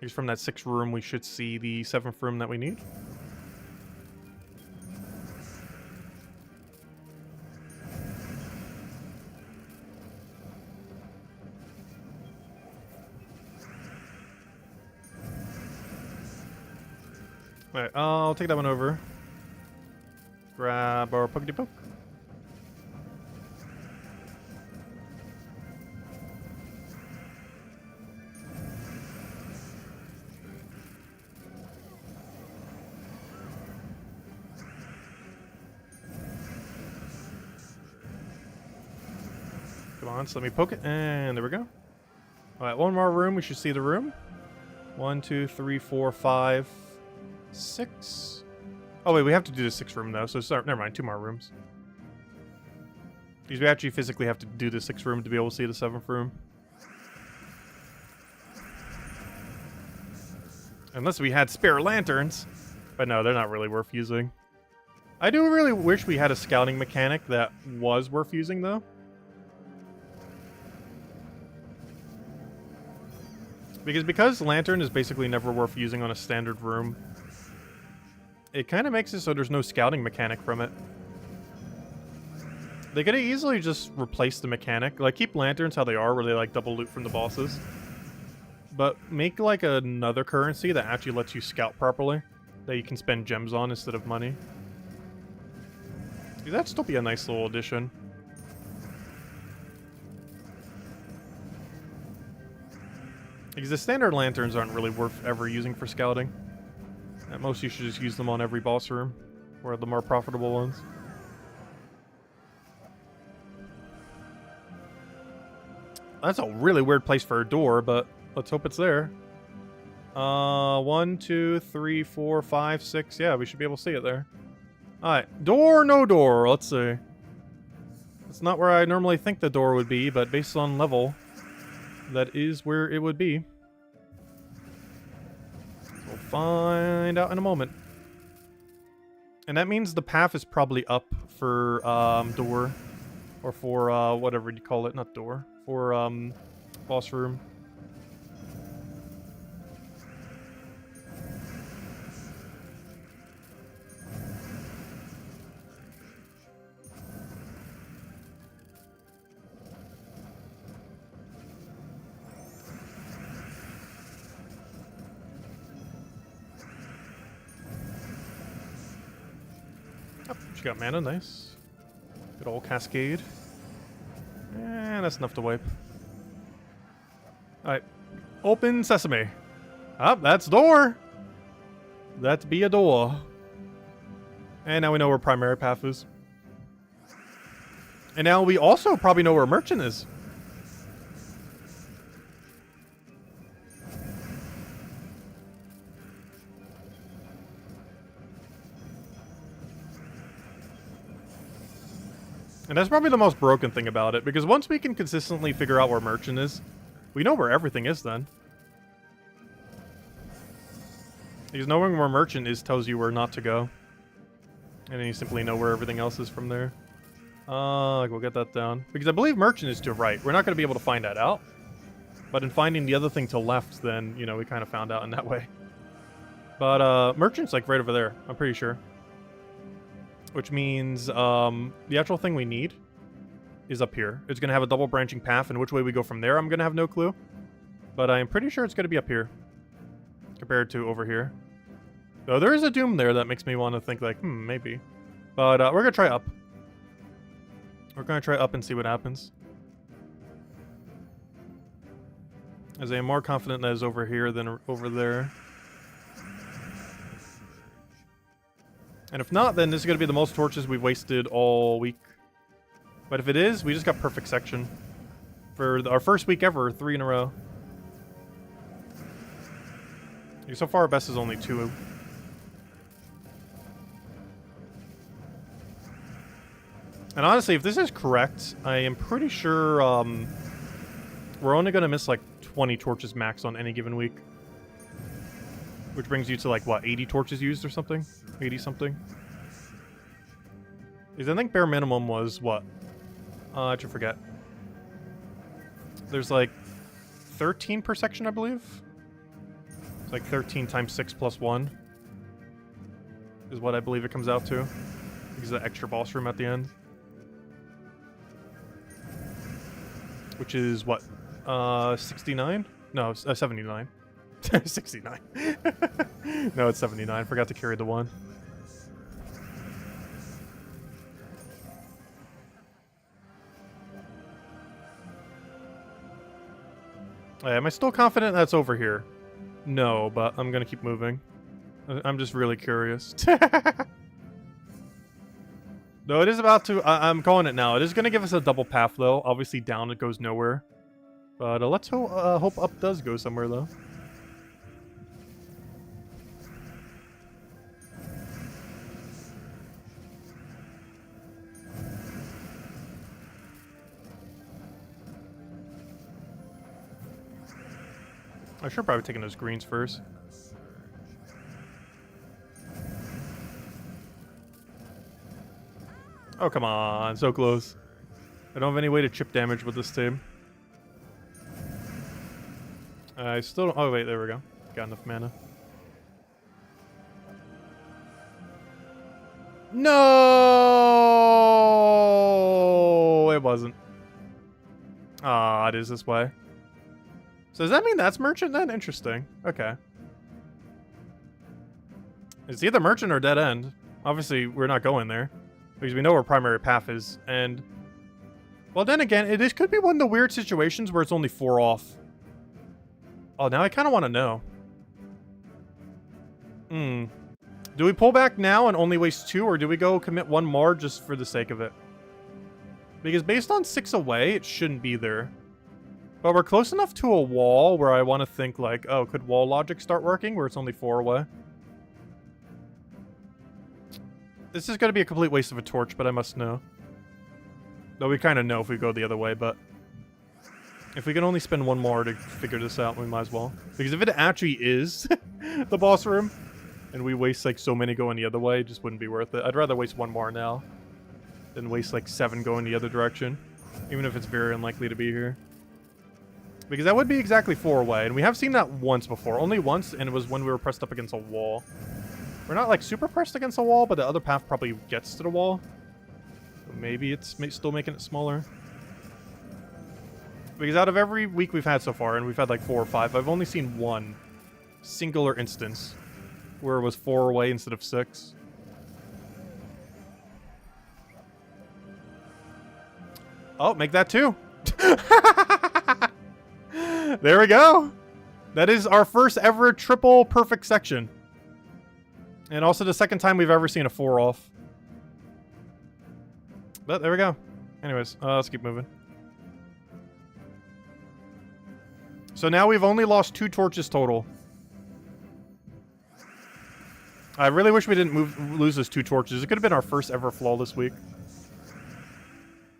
Here's from that 6th room, we should see the 7th room that we need. Alright, I'll take that one over. Grab our pokety poke. Come on, so let me poke it, and there we go. Alright, 1 more room, we should see the room. 1, 2, 3, 4, 5, 6. Oh wait, we have to do the 6th room though, so never mind, 2 more rooms. Because we actually physically have to do the 6th room to be able to see the 7th room. Unless we had spare lanterns. But no, they're not really worth using. I do really wish we had a scouting mechanic that was worth using though. Because lantern is basically never worth using on a standard room, it kind of makes it so there's no scouting mechanic from it. They could easily just replace the mechanic. Like, keep lanterns how they are, where they, like, double loot from the bosses. But make, like, another currency that actually lets you scout properly. That you can spend gems on instead of money. That'd still be a nice little addition. Because the standard lanterns aren't really worth ever using for scouting. At most, you should just use them on every boss room, or the more profitable ones. That's a really weird place for a door, but let's hope it's there. 1, 2, 3, 4, 5, 6. Yeah, we should be able to see it there. Alright, door, no door. Let's see. It's not where I normally think the door would be, but based on level, that is where it would be. We'll find out in a moment. And that means the path is probably up for door. Or for whatever you call it. Not door. For boss room. She got mana, nice. Good old cascade. And that's enough to wipe. Alright. Open sesame. Ah, that's door! That be a door. And now we know where primary path is. And now we also probably know where merchant is. And that's probably the most broken thing about it, because once we can consistently figure out where Merchant is, we know where everything is then. Because knowing where Merchant is tells you where not to go. And then you simply know where everything else is from there. We'll get that down. Because I believe Merchant is to right. We're not going to be able to find that out. But in finding the other thing to left, then, you know, we kind of found out in that way. But, Merchant's, like, right over there. I'm pretty sure. Which means, the actual thing we need is up here. It's going to have a double branching path, and which way we go from there, I'm going to have no clue. But I'm pretty sure it's going to be up here. Compared to over here. Though there is a doom there that makes me want to think, like, maybe. But, we're going to try up. We're going to try up and see what happens. As I am more confident that it's over here than over there. And if not, then this is going to be the most torches we've wasted all week. But if it is, we just got perfect section. For our first week ever, 3 in a row. So far, our best is only 2. And honestly, if this is correct, I am pretty sure we're only going to miss like 20 torches max on any given week. Which brings you to like, what, 80 torches used or something? 80 something? Because I think bare minimum was what? I should forget. There's like 13 per section, I believe. It's like 13 times 6 plus 1 is what I believe it comes out to. Because of the extra boss room at the end. Which is what? 69? No, 79. 69. No, it's 79. Forgot to carry the 1. Am I still confident that's over here? No, but I'm gonna keep moving. I'm just really curious. No, it is about to... I'm calling it now. It is gonna give us a double path, though. Obviously, down it goes nowhere. But let's hope up does go somewhere, though. I should probably taken those greens first. Oh, come on. So close. I don't have any way to chip damage with this team. I still don't... Oh, wait. There we go. Got enough mana. No! It wasn't. Ah, it is this way. So does that mean that's Merchant then? Interesting. Okay. It's either Merchant or Dead End. Obviously, we're not going there. Because we know where primary path is. And... well, then again, it could be one of the weird situations where it's only 4 off. Oh, now I kind of want to know. Do we pull back now and only waste 2? Or do we go commit 1 more just for the sake of it? Because based on 6 away, it shouldn't be there. But we're close enough to a wall where I want to think like, oh, could wall logic start working where it's only 4 away? This is going to be a complete waste of a torch, but I must know. Though we kind of know if we go the other way, but... if we can only spend 1 more to figure this out, we might as well. Because if it actually is the boss room, and we waste like so many going the other way, it just wouldn't be worth it. I'd rather waste 1 more now than waste like 7 going the other direction. Even if it's very unlikely to be here. Because that would be exactly 4 away, and we have seen that once before. Only once, and it was when we were pressed up against a wall. We're not, like, super pressed against a wall, but the other path probably gets to the wall. So maybe it's still making it smaller. Because out of every week we've had so far, and we've had, like, 4 or 5, I've only seen 1 singular instance where it was 4 away instead of 6. Oh, make that 2. There we go. That is our first ever triple perfect section. And also the second time we've ever seen a 4 off. But there we go. Anyways, let's keep moving. So now we've only lost 2 torches total. I really wish we didn't lose those 2 torches. It could have been our first ever flawless week.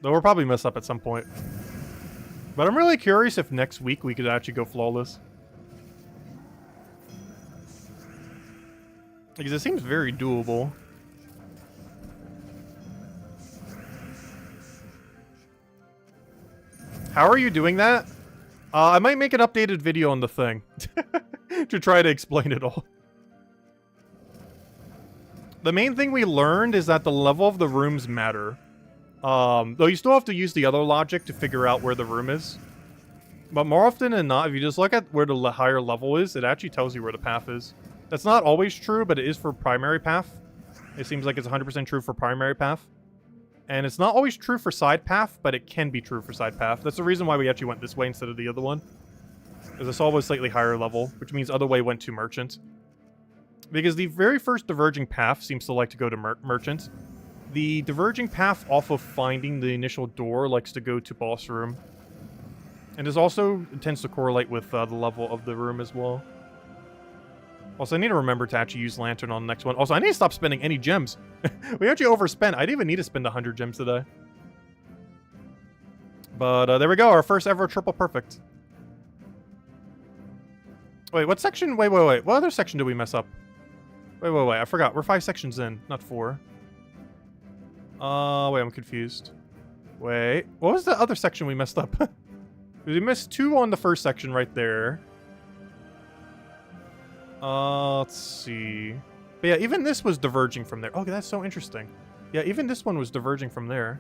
Though we'll probably mess up at some point. But I'm really curious if next week we could actually go flawless. Because it seems very doable. How are you doing that? I might make an updated video on the thing. To try to explain it all. The main thing we learned is that the level of the rooms matter. Though you still have to use the other logic to figure out where the room is. But more often than not, if you just look at where the higher level is, it actually tells you where the path is. That's not always true, but it is for primary path. It seems like it's 100% true for primary path. And it's not always true for side path, but it can be true for side path. That's the reason why we actually went this way instead of the other one. Because I saw was slightly higher level, which means other way went to merchant. Because the very first diverging path seems to like to go to merchant. The diverging path off of finding the initial door likes to go to boss room. And this also tends to correlate with the level of the room as well. Also, I need to remember to actually use lantern on the next one. Also, I need to stop spending any gems. We actually overspent. I didn't even need to spend 100 gems today. But there we go. Our first ever triple perfect. Wait, what section? Wait. What other section did we mess up? Wait. I forgot. We're 5 sections in, not 4. Wait, I'm confused. Wait. What was the other section we messed up? We missed 2 on the first section right there. Let's see. But yeah, even this was diverging from there. Okay, that's so interesting. Yeah, even this one was diverging from there.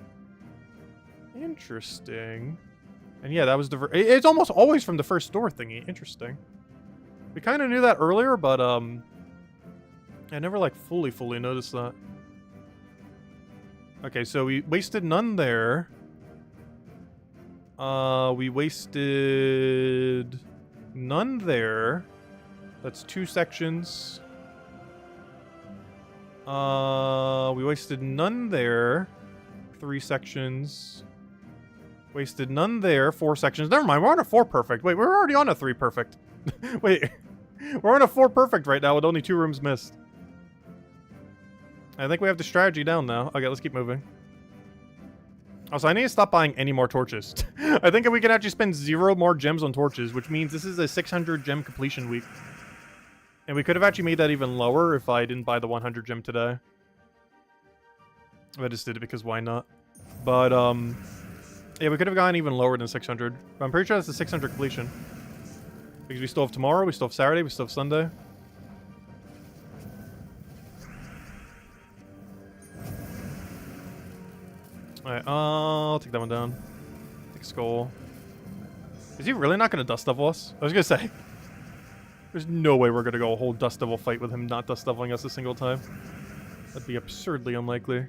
Interesting. And yeah, that was it's almost always from the first door thingy. Interesting. We kind of knew that earlier, but I never like fully noticed that. Okay, so we wasted none there. We wasted none there. That's 2 sections. We wasted none there. 3 sections. Wasted none there. 4 sections. Never mind, we're on a 4 perfect. Wait, we're already on a 3 perfect. Wait, we're on a 4 perfect right now with only 2 rooms missed. I think we have the strategy down now. Okay, let's keep moving. Also, I need to stop buying any more torches. I think we can actually spend 0 more gems on torches, which means this is a 600 gem completion week. And we could have actually made that even lower if I didn't buy the 100 gem today. I just did it because why not? But, yeah, we could have gone even lower than 600. But I'm pretty sure that's the 600 completion. Because we still have tomorrow, we still have Saturday, we still have Sunday. Alright, I'll take that one down. Take skull. Is he really not going to dust devil us? I was going to say. There's no way we're going to go a whole dust devil fight with him not dust deviling us a single time. That'd be absurdly unlikely.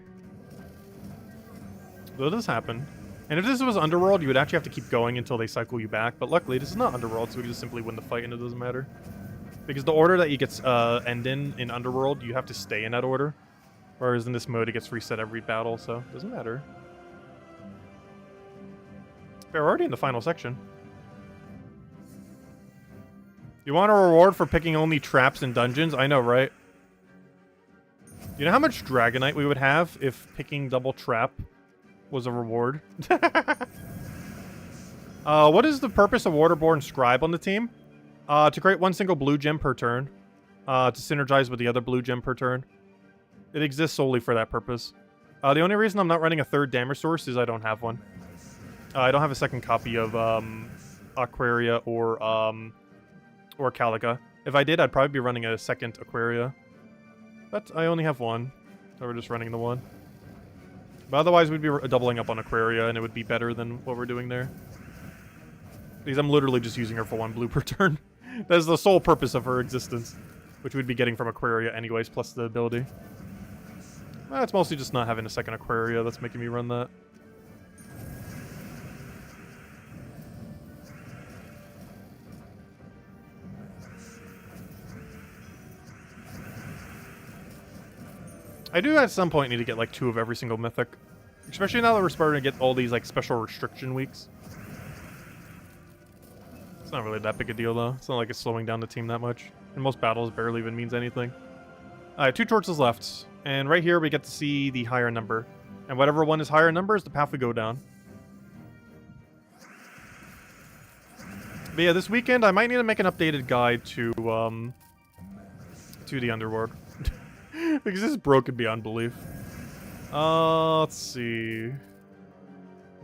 Though this happen. And if this was Underworld, you would actually have to keep going until they cycle you back. But luckily, this is not Underworld, so we can just simply win the fight and it doesn't matter. Because the order that you get end in Underworld, you have to stay in that order. Whereas in this mode, it gets reset every battle, so it doesn't matter. We're already in the final section. You want a reward for picking only traps in dungeons? I know, right? You know how much Dragonite we would have if picking double trap was a reward? What is the purpose of Waterborne Scribe on the team? To create 1 single blue gem per turn. To synergize with the other blue gem per turn. It exists solely for that purpose. The only reason I'm not running a 3rd damage source is I don't have one. I don't have a 2nd copy of Aquaria or Calica. If I did, I'd probably be running a 2nd Aquaria. But I only have 1, so we're just running the 1. But otherwise, we'd be doubling up on Aquaria, and it would be better than what we're doing there. Because I'm literally just using her for 1 blue per turn. That is the sole purpose of her existence. Which we'd be getting from Aquaria anyways, plus the ability. It's mostly just not having a 2nd Aquaria that's making me run that. I do at some point need to get like 2 of every single mythic. Especially now that we're starting to get all these like special restriction weeks. It's not really that big a deal though. It's not like it's slowing down the team that much. In most battles, barely even means anything. Alright, 2 torches left. And right here we get to see the higher number. And whatever one is higher in numbers, the path we go down. But yeah, this weekend I might need to make an updated guide to the Underworld. Because this is broken beyond belief. Let's see.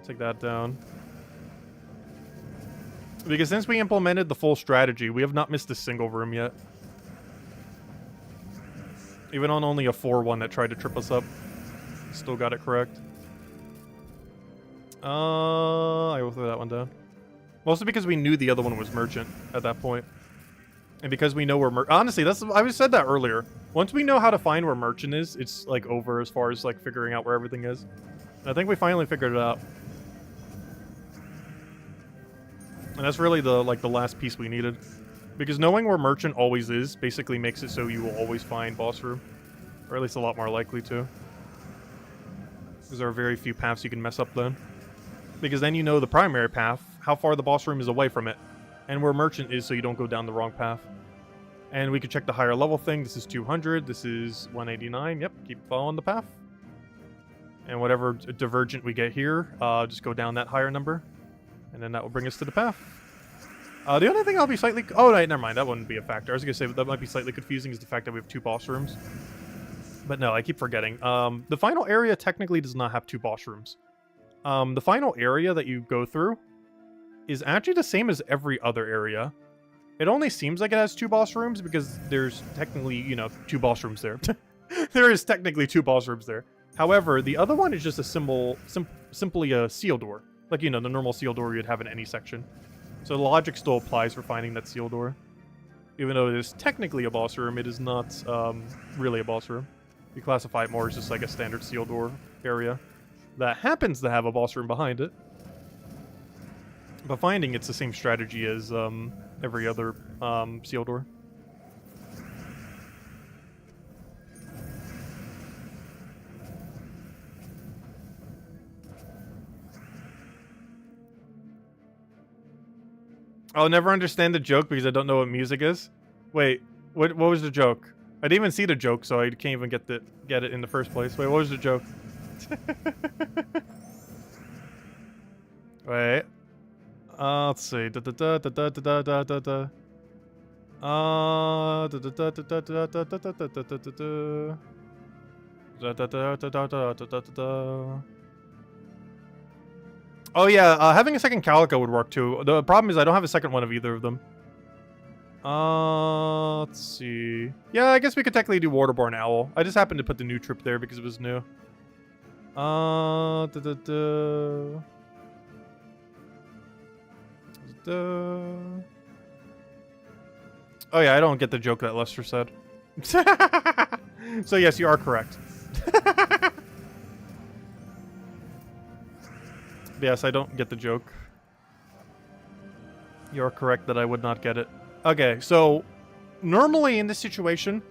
Take that down. Because since we implemented the full strategy, we have not missed a single room yet. Even on only a 4-1 that tried to trip us up. Still got it correct. I will throw that one down. Mostly because we knew the other one was merchant at that point. And because we know where honestly, I said that earlier. Once we know how to find where merchant is, it's like over as far as like figuring out where everything is. And I think we finally figured it out. And that's really the last piece we needed. Because knowing where merchant always is basically makes it so you will always find boss room. Or at least a lot more likely to. Because there are very few paths you can mess up then. Because then you know the primary path, how far the boss room is away from it. And where merchant is so you don't go down the wrong path. And we could check the higher level thing. This is 200. This is 189. Yep, keep following the path. And whatever divergent we get here, just go down that higher number. And then that will bring us to the path. The only thing I'll be slightly... Oh, no, never mind. That wouldn't be a factor. I was going to say that might be slightly confusing is the fact that we have 2 boss rooms. But no, I keep forgetting. The final area technically does not have 2 boss rooms. The final area that you go through is actually the same as every other area. It only seems like it has 2 boss rooms because there's technically, you know, 2 boss rooms there. There is technically 2 boss rooms there. However, the other one is just a simply a seal door. Like, you know, the normal seal door you'd have in any section. So the logic still applies for finding that seal door. Even though it is technically a boss room, it is not really a boss room. You classify it more as just like a standard seal door area that happens to have a boss room behind it. But finding it's the same strategy as every other seal door. I'll never understand the joke because I don't know what music is. Wait, what was the joke? I didn't even see the joke, so I can't even get it in the first place. Wait, what was the joke? Wait. Let's see. Da da da da da da da da da. Da da da da da da da da da da da da da. Da da da da da da da da. Oh yeah, having a second Calico would work too. The problem is I don't have a second one of either of them. Let's see. Yeah, I guess we could technically do Waterborne Owl. I just happened to put the new trip there because it was new. Da da da. Oh yeah, I don't get the joke that Lester said. So yes, you are correct. Yes, I don't get the joke. You're correct that I would not get it. Okay, so normally in this situation,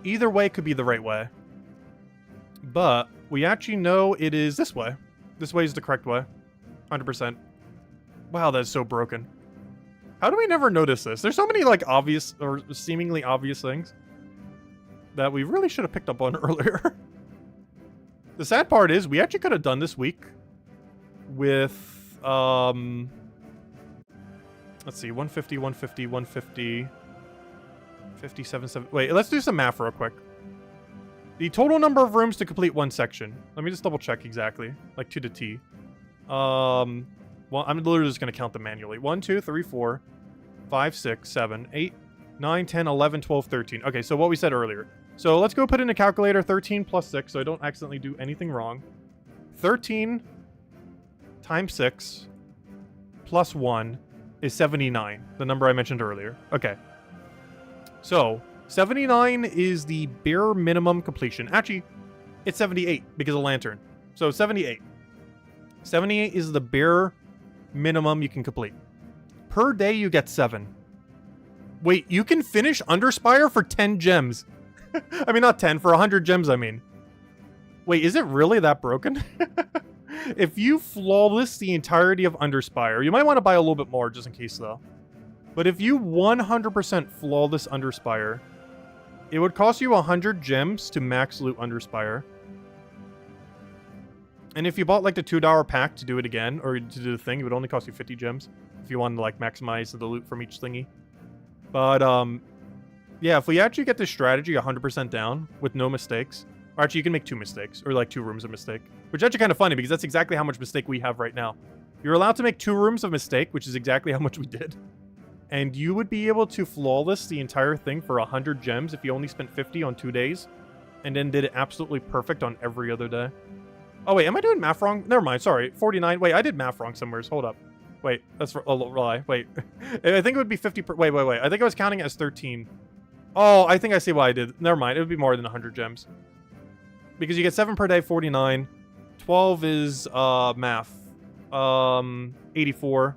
either way could be the right way. But we actually know it is this way. This way is the correct way. 100%. Wow, that's so broken. How do we never notice this? There's so many, like, obvious or seemingly obvious things that we really should have picked up on earlier. The sad part is we actually could have done this week with, let's see, 150, 150, 150, 57, 7. Wait, let's do some math real quick. The total number of rooms to complete one section. Let me just double check exactly, like to the T. Well, I'm literally just going to count them manually. 1, 2, 3, 4, 5, 6, 7, 8, 9, 10, 11, 12, 13. Okay, so what we said earlier. So let's go put in a calculator 13 plus 6 so I don't accidentally do anything wrong. 13 times 6 plus 1 is 79, the number I mentioned earlier. Okay. So 79 is the bare minimum completion. Actually, it's 78 because of Lantern. So 78. 78 is the bare minimum you can complete. Per day, you get 7. Wait, you can finish Underspire for 10 gems. I mean, not 10, for 100 gems, I mean. Wait, is it really that broken? If you flawless the entirety of Underspire, you might want to buy a little bit more just in case, though. But if you 100% flawless Underspire, it would cost you 100 gems to max loot Underspire. And if you bought like the $2 pack to do it again, or to do the thing, it would only cost you 50 gems if you wanted to like maximize the loot from each thingy. But yeah, if we actually get this strategy 100% down with no mistakes, or actually you can make 2 mistakes, or like 2 rooms of mistake, which is actually kind of funny because that's exactly how much mistake we have right now. You're allowed to make 2 rooms of mistake, which is exactly how much we did. And you would be able to flawless the entire thing for 100 gems if you only spent 50 on 2 days, and then did it absolutely perfect on every other day. Oh wait, am I doing math wrong? Never mind, sorry. 49. Wait, I did math wrong somewhere. Hold up. Wait, that's a lie. Wait. I think it would be 50 per... Wait. I think I was counting it as 13. Oh, I think I see why I did. Never mind, it would be more than 100 gems. Because you get 7 per day, 49. 12 is, math. 84.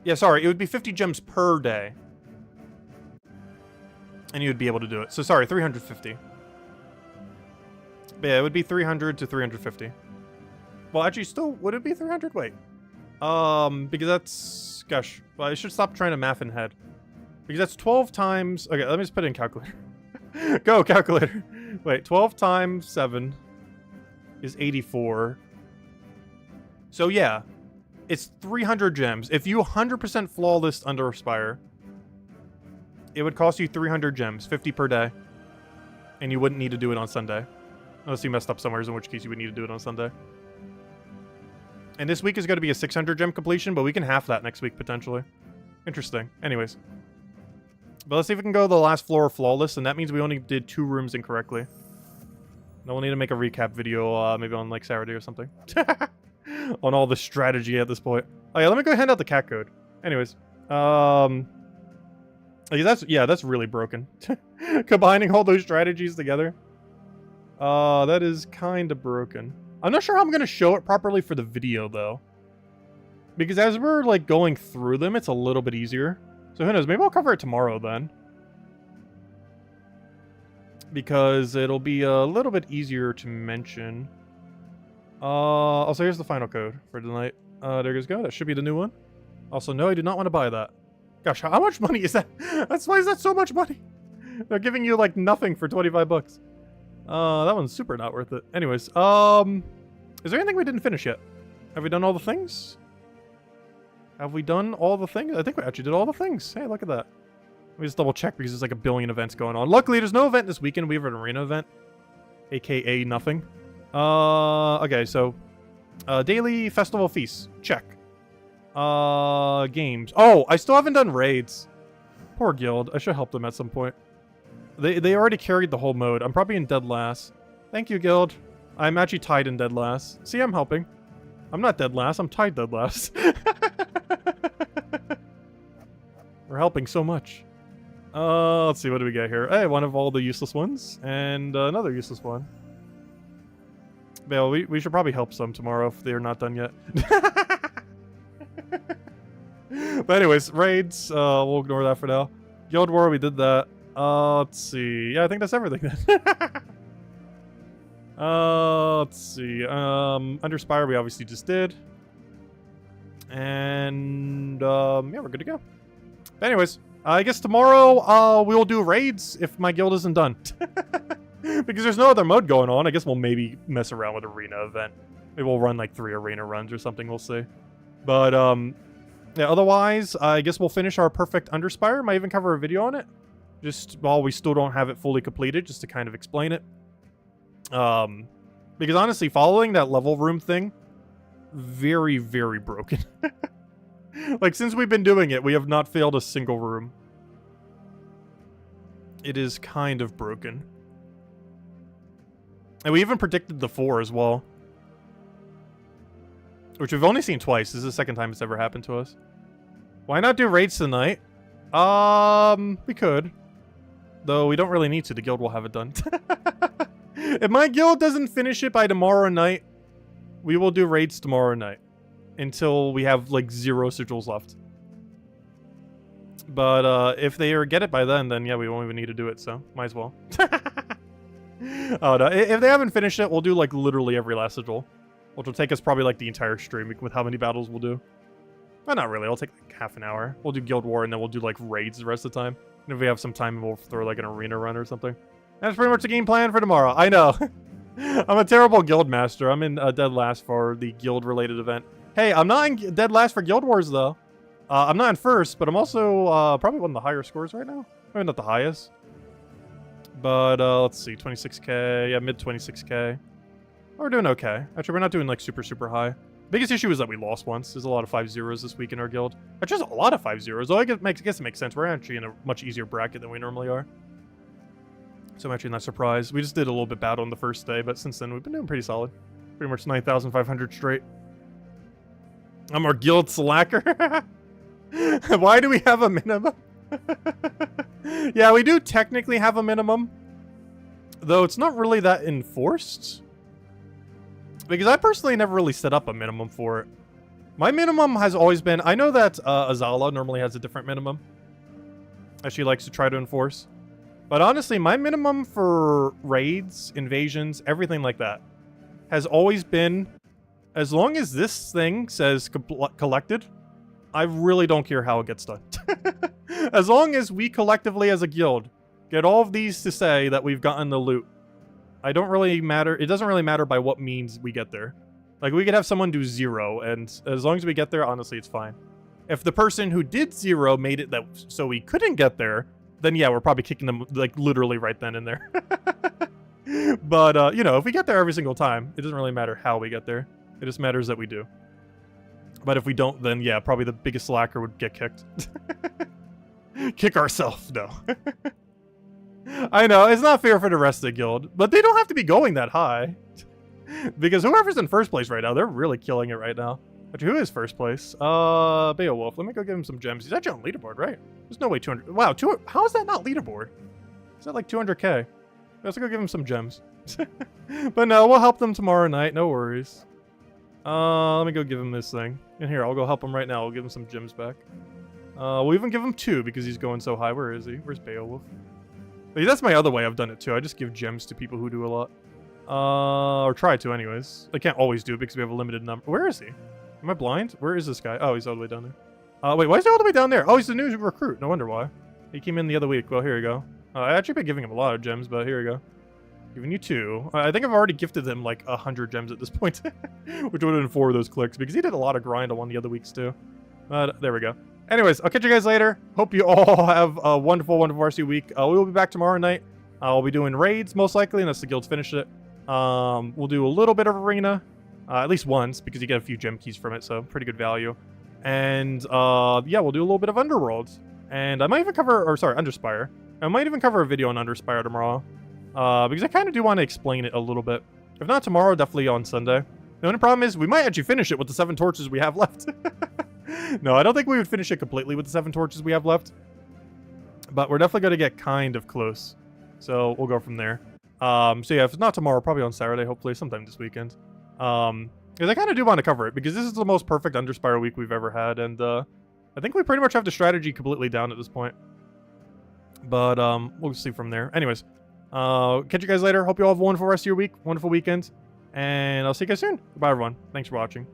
Yeah, sorry, it would be 50 gems per day. And you would be able to do it. So sorry, 350. But yeah, it would be 300 to 350. Well, actually, still, would it be 300? Wait. Because that's... Gosh, well, I should stop trying to math in head. Because that's 12 times... Okay, let me just put it in calculator. Go, calculator. Wait, 12 times 7 is 84. So yeah, it's 300 gems. If you 100% flawless underspire, it would cost you 300 gems, 50 per day. And you wouldn't need to do it on Sunday. Unless you messed up somewhere, in which case you would need to do it on Sunday. And this week is going to be a 600 gem completion, but we can half that next week, potentially. Interesting. Anyways. But let's see if we can go to the last floor flawless, and that means we only did 2 rooms incorrectly. Now we'll need to make a recap video, maybe on, like, Saturday or something. On all the strategy at this point. Oh, yeah, let me go hand out the cat code. Anyways. That's really broken. Combining all those strategies together. That is kind of broken. I'm not sure how I'm going to show it properly for the video, though. Because as we're, like, going through them, it's a little bit easier. So who knows, maybe I'll cover it tomorrow, then. Because it'll be a little bit easier to mention. Also, here's the final code for tonight. There you go. That should be the new one. Also, no, I do not want to buy that. Gosh, how much money is that? Why is that so much money? They're giving you, like, nothing for 25 bucks. That one's super not worth it. Anyways, is there anything we didn't finish yet? Have we done all the things? Have we done all the things? I think we actually did all the things. Hey, look at that. Let me just double check because there's like a billion events going on. Luckily, there's no event this weekend. We have an arena event. AKA nothing. Okay, so... daily festival feasts. Check. Games. Oh, I still haven't done raids. Poor guild. I should help them at some point. They already carried the whole mode. I'm probably in dead last. Thank you, guild. I'm actually tied in dead last. See, I'm helping. I'm not dead last. I'm tied dead last. We're helping so much. Let's see. What do we get here? Hey, one of all the useless ones. And another useless one. Well, we should probably help some tomorrow if they're not done yet. But anyways, raids. We'll ignore that for now. Guild War, we did that. Let's see. Yeah, I think that's everything then. Let's see. Underspire we obviously just did. And, yeah, we're good to go. But anyways, I guess tomorrow, we'll do raids if my guild isn't done. Because there's no other mode going on. I guess we'll maybe mess around with arena event. Maybe we'll run like 3 arena runs or something, we'll see. But, yeah, otherwise, I guess we'll finish our perfect underspire. Might even cover a video on it. Just while we still don't have it fully completed, just to kind of explain it. Because honestly, following that level room thing, very, very broken. Like, since we've been doing it, we have not failed a single room. It is kind of broken. And we even predicted the 4 as well. Which we've only seen twice. This is the second time it's ever happened to us. Why not do raids tonight? We could. Though we don't really need to. The guild will have it done. If my guild doesn't finish it by tomorrow night, we will do raids tomorrow night. Until we have, like, 0 sigils left. But, if they get it by then yeah, we won't even need to do it, so might as well. Oh, no. If they haven't finished it, we'll do, like, literally every last sigil. Which will take us probably, like, the entire stream with how many battles we'll do. Well, not really. It'll take, like, half an hour. We'll do Guild War, and then we'll do, like, raids the rest of the time. And if we have some time, we'll throw, like, an arena run or something. That's pretty much the game plan for tomorrow. I know. I'm a terrible guild master. I'm in dead last for the guild related event. Hey, I'm not in dead last for Guild Wars though. I'm not in first, but I'm also probably one of the higher scores right now. Maybe not the highest. But let's see, 26k, yeah, mid 26k. We're doing okay. Actually, we're not doing like super high. Biggest issue is that we lost once. There's a lot of 5-0s this week in our guild. Actually, there's a lot of 5-0s. Well, I guess it makes sense. We're actually in a much easier bracket than we normally are. So I'm actually not surprised. We just did a little bit bad on the first day, but since then we've been doing pretty solid. Pretty much 9,500 straight. I'm our guild slacker. Why do we have a minimum? Yeah, we do technically have a minimum. Though it's not really that enforced. Because I personally never really set up a minimum for it. My minimum has always been... I know that Azala normally has a different minimum that she likes to try to enforce. But honestly, my minimum for raids, invasions, everything like that has always been... As long as this thing says collected, I really don't care how it gets done. As long as we collectively as a guild get all of these to say that we've gotten the loot, I don't really matter. It doesn't really matter by what means we get there. Like, we could have someone do 0, and as long as we get there, honestly, it's fine. If the person who did 0 made it that so we couldn't get there, then yeah, we're probably kicking them, like, literally right then and there. But, you know, if we get there every single time, it doesn't really matter how we get there. It just matters that we do. But if we don't, then yeah, probably the biggest slacker would get kicked. Kick ourselves, no. I know, it's not fair for the rest of the guild, but they don't have to be going that high. Because whoever's in first place right now, they're really killing it right now. But who is first place? Beowulf. Let me go give him some gems. He's actually on leaderboard, right? There's no way 200... Wow, how is that not leaderboard? Is that like 200k? Let's go give him some gems. But no, we'll help them tomorrow night, no worries. Let me go give him this thing. And here, I'll go help him right now. We'll give him some gems back. We'll even give him 2 because he's going so high. Where is he? Where's Beowulf? But that's my other way I've done it too. I just give gems to people who do a lot. Or try to anyways. I can't always do it because we have a limited number. Where is he? Am I blind? Where is this guy? Oh, he's all the way down there. Wait, why is he all the way down there? Oh, he's the new recruit. No wonder why. He came in the other week. Well, here you go. I actually been giving him a lot of gems, but here you go. Giving you 2. I think I've already gifted him like 100 gems at this point. Which would have been 4 of those clicks because he did a lot of grind on one of the other weeks too. There we go. Anyways, I'll catch you guys later. Hope you all have a wonderful RC week. We will be back tomorrow night. I'll be doing raids most likely unless the guild's finished it. We'll do a little bit of arena. At least once because you get a few gem keys from it, so pretty good value. And yeah, we'll do a little bit of Underworld. And I might even cover, or sorry, Underspire. I might even cover a video on Underspire tomorrow. Because I kind of do want to explain it a little bit. If not tomorrow, definitely on Sunday. The only problem is we might actually finish it with the 7 torches we have left. No, I don't think we would finish it completely with the 7 torches we have left. But we're definitely going to get kind of close. So we'll go from there. So yeah, if it's not tomorrow, probably on Saturday, hopefully, sometime this weekend. Because I kind of do want to cover it, because this is the most perfect Underspire week we've ever had, and I think we pretty much have the strategy completely down at this point. But we'll see from there. Anyways, catch you guys later. Hope you all have a wonderful rest of your week, wonderful weekend, and I'll see you guys soon. Goodbye, everyone. Thanks for watching.